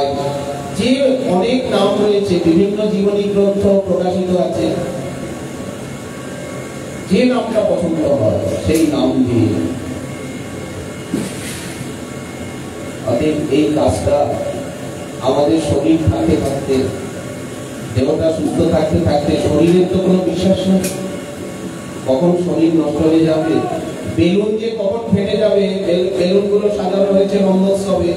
যে অনেক নাম রয়েছে, বিভিন্ন জীবনী গ্রন্থ প্রকাশিত আছে, যে নামটা পছন্দ হয় সেই নাম দিয়ে। অতএব এই কাজটা আমাদের শরীর থাকতে থাকতে, দেহটা সুস্থ থাকতে থাকতে, শরীরের তো কোনো বিশ্বাস নেই কখন শরীর নষ্ট হয়ে যাবে, বেলুন যে কখন ফেটে যাবে, বেলুন গুলো সাজানো হয়েছে রঙ্গোৎসবে,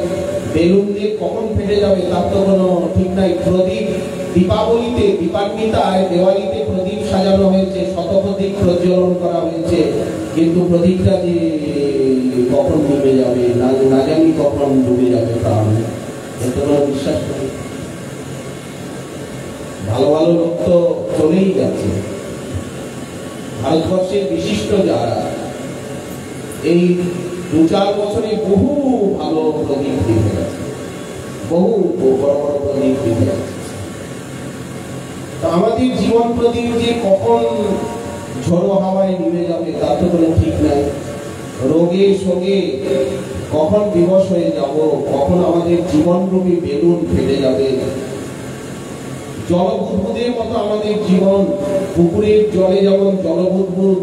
বেলুন দিয়ে কখন ফেটে যাবে তার তো কোনো ঠিক নাই। প্রদীপ দীপাবলিতে, দীপান্বিতায়, দেওয়ালিতে প্রদীপ সাজানো হয়েছে, শতপ্রদীপ প্রজ্বলন করা হয়েছে, কিন্তু প্রদীপটা যে কখন ডুবে যাবে, না জানি কখন ডুবে যাবে প্রাণ, এত কোনো বিশ্বাস নেই। ভালো ভালো লোক তো চলেই যাচ্ছে। ভারতবর্ষের বিশিষ্ট যারা, এই 2-4 বছরে বহু ভালো প্রদীপ দিয়ে গেছে, বহু বড় বড় প্রদীপ দিয়ে গেছে। আমাদের জীবন প্রদীপ যে কখন ঝড়ো হাওয়ায় নিভে যাবে তার তো কোনো ঠিক নাই। রোগে শোকে কখন বিবশ হয়ে যাব, কখন আমাদের জীবনরূপী বেলুন ফেটে যাবে। জলবুদবুদের মতো আমাদের জীবন, পুকুরের জলে যেমন জলবুদবুদ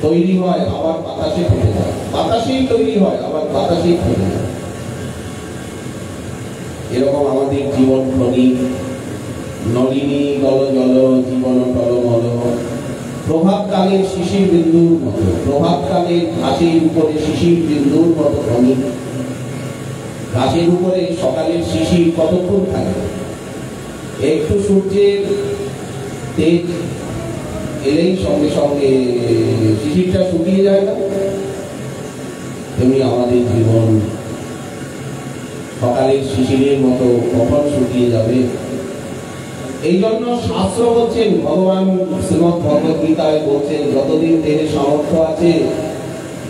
তৈরি হয় আবার বাতাসে ফেটে যায়, বাতাসেই তৈরি হয় আবার বাতাসেই ফেটে যায়। এরকম আমাদের জীবন ক্ষণিক, নলিনী গল জল জীবন টলমল, প্রভাতকালের শিশির বিন্দুর মতো, প্রভাতকালের ঘাসের উপরে শিশির বিন্দুর মতো ক্ষণিক। ঘাসের উপরে সকালের শিশির কতক্ষণ থাকে, একটু সূর্যের তেজ এলেই সঙ্গে সঙ্গে শিশিরটা শুকিয়ে যায় না? তেমনি আমাদের জীবন সকালের শিশিরের মতো কখন শুকিয়ে যাবে এই জন্য শাস্ত্র বলছেন, ভগবান শ্রীমদ ভগবত গীতায় বলছেন, যতদিন দেহে সামর্থ্য আছে,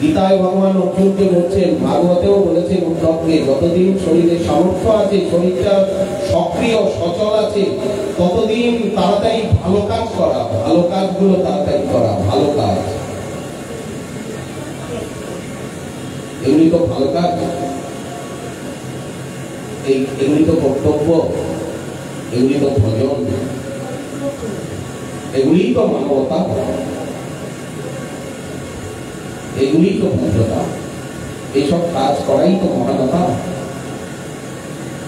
গীতায় ভগবান অর্জুনকে বলছেন, ভাগবতেও বলেছেন উদ্ধবকে, যতদিন শরীরে সামর্থ্য আছে, শরীরটা সক্রিয় সচল আছে, ততদিন তাড়াতাড়ি ভালো কাজ করা, ভালো কাজগুলো তাড়াতাড়ি করা, ভালো কাজ। এগুলি তো ভালো কাজ, এগুলি তো কর্তব্য, এগুলি তো ভজন, এগুলি তো মানবতা, এগুলি তো ভদ্রতা। এইসব কাজ করাই তো মহানতা,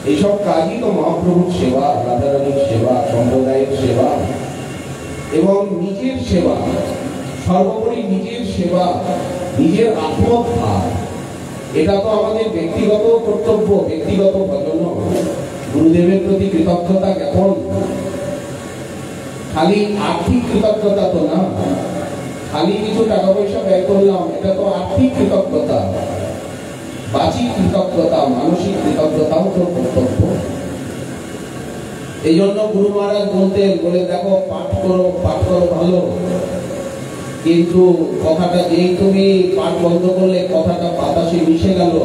এইসব কাজই তো মহাপ্রভুর সেবা, রাধারানীর সেবা, সম্প্রদায়ের সেবা এবং নিজের সেবা, সর্বোপরি নিজের সেবা, নিজের আত্মোদ্ধার। এটা তো আমাদের ব্যক্তিগত কর্তব্য, ব্যক্তিগত ভজন। গুরুদেবের প্রতি কৃতজ্ঞতা জ্ঞাপন, খালি আর্থিক কৃতজ্ঞতা তো না, খালি কিছু টাকা পয়সা ব্যয় করলাম, এটা তো আর্থিক কৃতজ্ঞতা। বাচিক কৃতজ্ঞতা, মানসিক কৃতজ্ঞতাও তো কর্তব্য। এই জন্য গুরু মহারাজ বলতেন, বলে দেখো পাঠ করো ভালো, কিন্তু কথাটা যেই তুমি পাঠ বন্ধ করলে কথাটা বাতাসে মিশে গেল।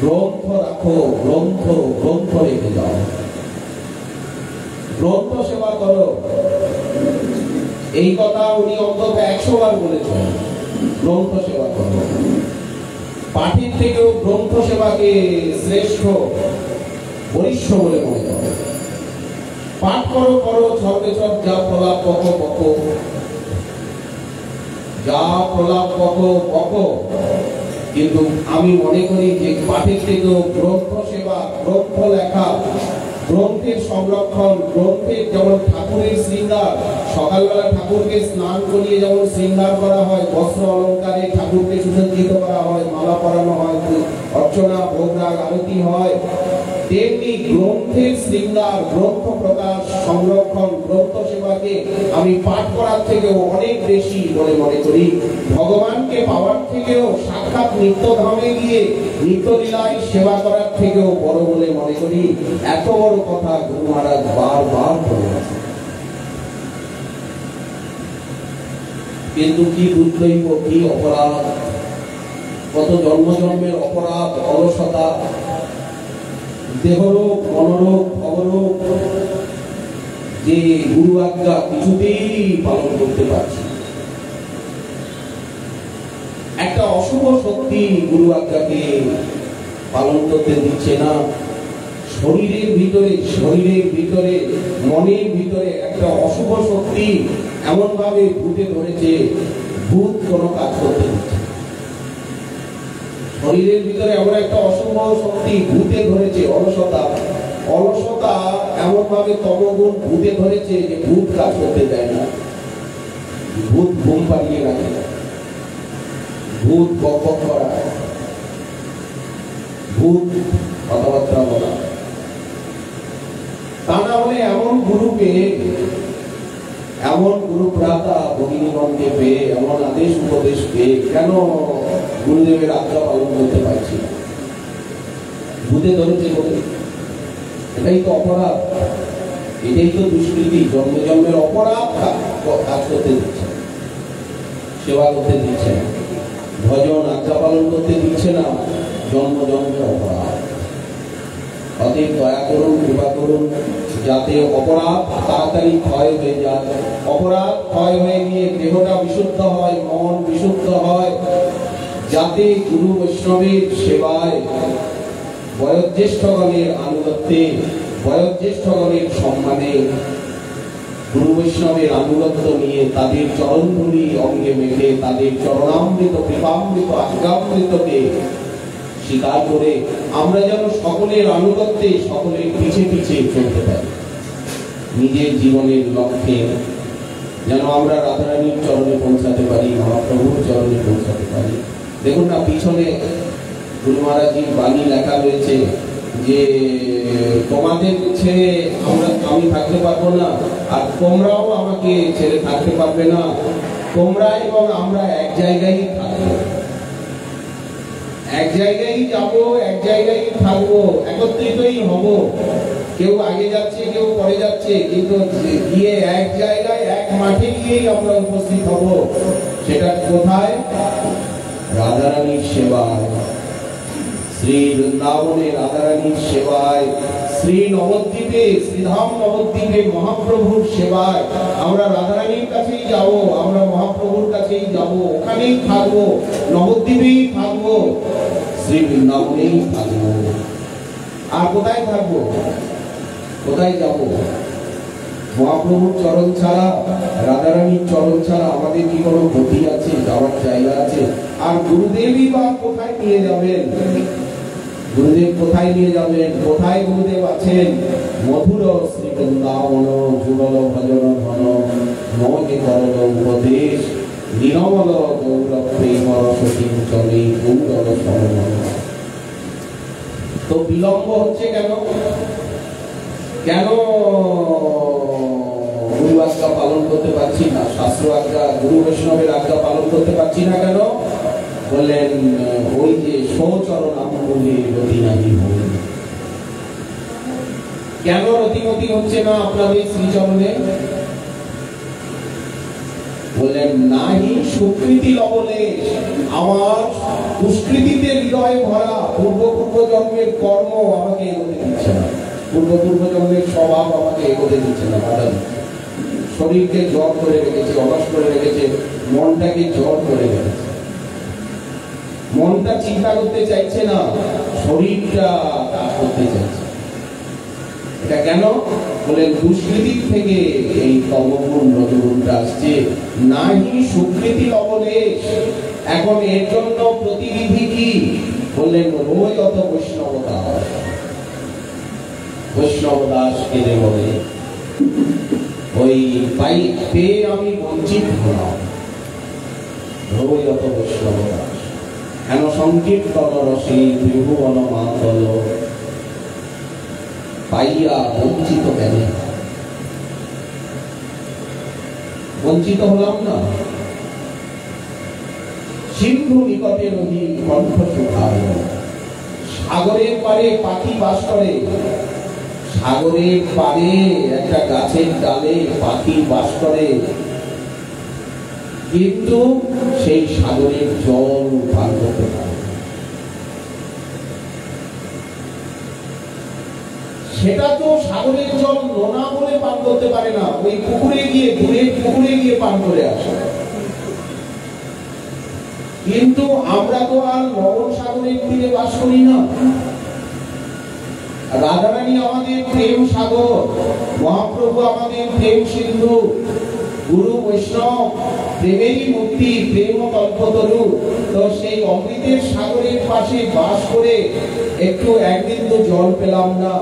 গ্রন্থ রাখো, গ্রন্থ রেখে যাও, গ্রন্থ সেবা করো। এই কথা উনি অন্তত 100 বার বলেছেন, গ্রন্থ সেবা করো। পাঠের থেকেও গ্রন্থ সেবাকে শ্রেষ্ঠ, বরিষ্ঠ বলে মনে করো। পাঠ করো সর্বেসব যা প্রলাপ বকো, যা প্রলাপ বকো, কিন্তু আমি মনে করি যে পাঠের থেকেও গ্রন্থ সেবা, গ্রন্থ লেখা, গ্রন্থের সংরক্ষণ, গ্রন্থের যেমন ঠাকুরের শৃঙ্গার, সকালবেলা ঠাকুরকে স্নান করিয়ে যেমন শৃঙ্গার করা হয়, বস্ত্র অলঙ্কারে ঠাকুরকে সুসজ্জিত করা হয়, মালা পরানো হয়, অর্চনা ভোগরাগ আরতি হয়, তেমনি গ্রন্থের শৃঙ্গার, গ্রন্থ প্রকাশ, সংরক্ষণ, গ্রন্থ সেবাকে আমি পাঠ করার থেকেও অনেক বেশি বলে মনে করি। ভগবানকে পাওয়ার থেকেও, সাক্ষাৎ নিত্যধামে গিয়ে নিত্যলীলায় সেবা করার থেকেও বড় বলে মনে করি। এত বড় কথা গুরু মহারাজ বারবার বলে গেছেন। কিন্তু কি দুর্দৈব, কি অপরাধ, কত জন্মের অপরাধ, অলসতা, দেহরোগ, মনোরোগ, ভবরোগ, যে গুরু আজ্ঞা কিছুতেই পালন করতে পারছি। একটা অশুভ শক্তি গুরু আজ্ঞাকে পালন করতে দিচ্ছে না। শরীরের ভিতরে, মনের ভিতরে একটা অশুভ শক্তি এমন ভাবে ভূতে ধরেছে, ভূত কোনো কাজ করতে দিচ্ছে। শরীরের ভিতরে এমন একটা অশুভ শক্তি ভূতে ধরেছে, অলসতা এমন ভাবে তমগুণ ভূতে ধরেছে যে ভূত কাজ করতে দেয় না। ভূত ঘুম পাড়িয়ে রাখে, ভূত বক করা, ভূত কথাবার্তা বলা। তা না হলে এমন গুরু ভ্রাতা ভগিনীগণকে পেয়ে, এমন আদেশ উপদেশ পেয়ে কেন গুরুদেবের আজ্ঞা পালন করতে পারছি না? ভূতে ধরেছে বলে। এটাই তো অপরাধ, এটাই তো দুষ্কৃতি, জন্মের অপরাধ কাজ করতে দিচ্ছে, সেবা করতে দিচ্ছে না, ভজন আজ্ঞা পালন করতে দিচ্ছে না, জন্মের অপরাধ। অতএব দয়া করুন, কৃপা করুন, যাতে অপরাধ তাড়াতাড়ি ক্ষয় হয়ে যায়। অপরাধ ক্ষয় হয়ে গিয়ে দেহটা বিশুদ্ধ হয়, মন বিশুদ্ধ হয়, যাতে গুরু বৈষ্ণবের সেবায়, বয়োজ্যেষ্ঠগণের আনুগত্যে, বয়োজ্যেষ্ঠগণের সম্মানে, গুরু বৈষ্ণবের আনুগত্য নিয়ে তাদের চরণধূলি অঙ্গে মেখে, তাদের চরণামৃত, কৃপামৃত, আজ্ঞামৃতকে স্বীকার করে আমরা যেন সকলের আনুগত্যে, সকলের পিছে চলতে পারি। নিজের জীবনের লক্ষ্যে যেন আমরা রাধারানীর চরণে পৌঁছাতে পারি, মহাপ্রভুর চরণে পৌঁছাতে পারি। দেখুন না, পিছনে গুরু মহারাজজির বাণী লেখা রয়েছে যে তোমাদের ছেড়ে আমি থাকতে পারবো না, আর তোমরাও আমাকে ছেড়ে থাকতে পারবে না। তোমরা এবং আমরা এক জায়গায় থাকবো, এক জায়গায় যাবো, এক জায়গায় থাকবো, একত্রিতই হব। কেউ আগে যাচ্ছে, কেউ পরে যাচ্ছে, কিন্তু গিয়ে এক জায়গায় এক মাঠে গিয়েই আমরা উপস্থিত হব। সেটা কোথায়? রাধারানীর সেবায়, শ্রী বৃন্দাবনে রাধারানীর সেবায়, শ্রী নবদ্বীপে, শ্রীধাম নবদ্বীপে মহাপ্রভুর সেবায়। আমরা রাধারানীর কাছেই যাব, আমরা মহাপ্রভুর কাছেই যাব, ওখানেই থাকবো, নবদ্বীপেই থাকবো, শ্রী বৃন্দাবনেই থাকবো। আর কোথায় থাকবো? কোথায় যাব? মহাপ্রভুর চরণ ছাড়া, রাধারানীর চরণ ছাড়া আমাদের কি কোনো গতি আছে, যাওয়ার জায়গা আছে? আর গুরুদেবই বা কোথায় নিয়ে যাবেন? গুরুদেব কোথায় নিয়ে যাবেন? কোথায় গুরুদেব আছেন? মধুর শ্রী বৃন্দাবন যুগল ভজন ঘন, মগে করল উপদেশ, নিরমল গৌর প্রেম রস কিঞ্চনে গৌরব সমন। তো বিলম্ব হচ্ছে কেন? কেন গুরু আজ্ঞা পালন করতে পারছি না, শাস্ত্র আজ্ঞা, গুরু বৈষ্ণবের আজ্ঞা পালন করতে পারছি না কেন? বললেন ওই যে সচরণ আমলে রতি নাহি হই। কেন রতিমতি হচ্ছে না আপনাদের শ্রীচরণে? বললেন নাহি সুকৃতি লবলেশ, আমার দুষ্কৃতিতে হৃদয় ভরা, পূর্ব জন্মের কর্ম আমাকে এগোতে দিচ্ছে না, পূর্ব জন্মের স্বভাব আমাকে এগোতে দিচ্ছে না, বাধা দিচ্ছে। শরীরকে জড় করে রেখেছে, অলস করে রেখেছে, মনটাকে জড় করে রেখেছে। মনটা চিন্তা করতে চাইছে না, শরীরটা কাজ করতে চাইছে। এটা কেন? বলেন দুষ্কৃতির থেকে এই তমগুণ রজগুণটা আসছে। নাহি সুকৃতি লবলেশ। এখন এর জন্য প্রতিবিধি কি? বললেন রোজ অত বৈষ্ণব দাস। বৈষ্ণব দাস কেঁদে বলে ওই পাই পেয়ে আমি বঞ্চিত হলাম। রোজ অত বৈষ্ণব দাস কেন? সংকীর্তন রসে ত্রিভুবন মাতল পাইয়া বঞ্চিত কেন? বঞ্চিত হলাম না। সিন্ধু নিকটে রহি কণ্ঠ শুকায়, সাগরের পারে পাখি বাস করে। সাগরের পারে একটা গাছের ডালে পাখি বাস করে, কিন্তু সেই সাগরের জল পান করতে পারে। সেটা তো সাগরের জল নোনা বলে পান করতে পারে না, ওই পুকুরে গিয়ে, দূরের পুকুরে গিয়ে পান করে আসে। কিন্তু আমরা তো আর লবণ সাগরের তীরে বাস করি না। রাধারানী আমাদের প্রেম সাগর, মহাপ্রভু আমাদের প্রেম সিন্ধু, গুরু বৈষ্ণব প্রেমেরই মূর্তি, প্রেম কল্পতরু। তো সেই অমৃতের সাগরের পাশে বাস করে একটু একবিন্দু জল পেলাম না।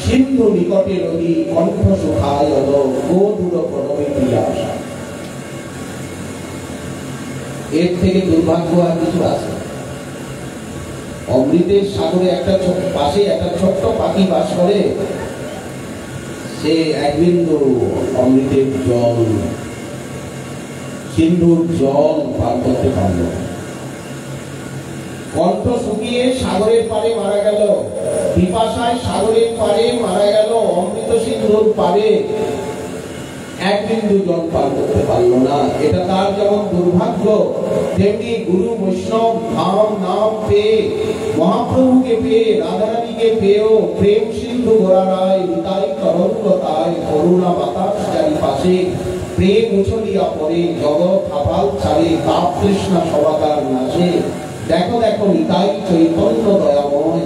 সিন্ধু নিকটে রহি কণ্ঠ শুকায় গো দূর প্রণবে পিয়াস। এর থেকে দুর্ভাগ্য আর কিছু আছে? অমৃতের সাগরে একটা পাশে একটা ছোট্ট পাখি বাস করে, সে একবিন্দু অমৃতের জল, সিন্ধুর জল পান করতে পারল। কণ্ঠ শুকিয়ে সাগরের পারে মারা গেল, পিপাসায় সাগরের পারে মারা গেল, অমৃত সিন্ধুর পারে এক বিন্দু জল পান করতে পারলো না। এটা তার যেমন দুর্ভাগ্য, তেমনি গুরু বৈষ্ণব ধাম নাম পেয়ে, মহাপ্রভুকে পেয়ে, রাধারানীকে পেয়েও প্রেম সিন্ধু গোড়ায় নিতাই তরঙ্গতায় করুণা বাতাস চারিপাশে প্রেম উছলিয়া পড়ে, জগৎ আপাল ছাড়ে, তাপ তৃষ্ণা সবাকার নাচে। দেখো দেখো নিতাই চৈতন্য দয়াময়,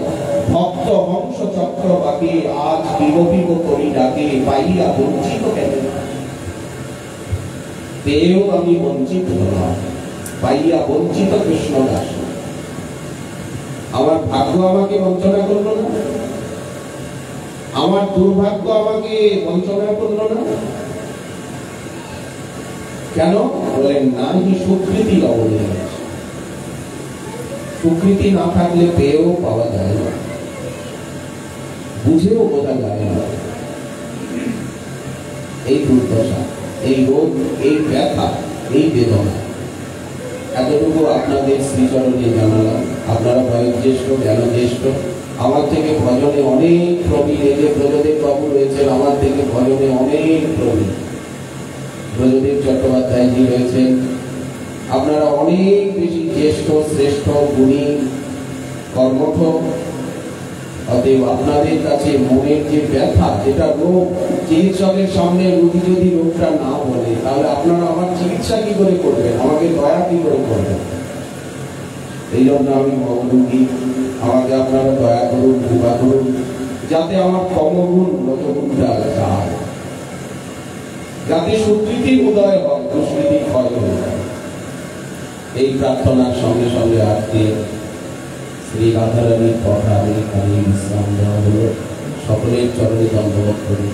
ভক্ত হংস চক্র বাকে আজ বিগপিব করি ডাকে, পাইয়া বঞ্চিত কেন? পেয়েও আমি বঞ্চিত হলাম, পাইয়া বঞ্চিত কৃষ্ণ দাস। আমার ভাগ্য আমাকে বঞ্চনা করলো না, আমার দুর্ভাগ্য আমাকে বঞ্চনা করলো না। কেন? বলেন নাহি সুকৃতি লবলেশ। সুকৃতি না থাকলে পেয়েও পাওয়া যায় না, বুঝেও বোঝা যায় না। এই দুর্দশা, এই রোগ, এই ব্যথা, এই বেদনা, এতটুকু আপনাদের শ্রীচরণে জানালাম। আপনারা বয়োজ্যেষ্ঠ, জ্ঞানজ্যেষ্ঠ, আমার থেকে ভজনে অনেক প্রবীণ, এই যে ব্রজদেব বাবু রয়েছেন আমার থেকে ভজনে অনেক প্রবীণ, ব্রজদেব চট্টোপাধ্যায়জি রয়েছেন, আপনারা অনেক বেশি জ্যেষ্ঠ শ্রেষ্ঠ গুণী কর্মঠ। অতএব আপনাদের কাছে মনের যে ব্যথা, যেটা রোগ, চিকিৎসকের সামনে রোগী যদি রোগটা না বলে তাহলে আপনারা আমার চিকিৎসা কি করে করবেন, আমাকে দয়া কি করে করবেন? এই জন্য আমি মনোরোগী, আমাকে আপনারা দয়া করুন, কৃপা করুন, যাতে আমার কমগুণ রজগুণটা যায়, যাতে সুকৃতি উদয় হয়, দুষ্কৃতি ক্ষয় হয়ে যায়। এই প্রার্থনার সঙ্গে সঙ্গে আজকে শ্রী রাধারানীর কথা আমি বিশ্রাম দেওয়া হলো। সকলের চরণে দণ্ডবোধ করি।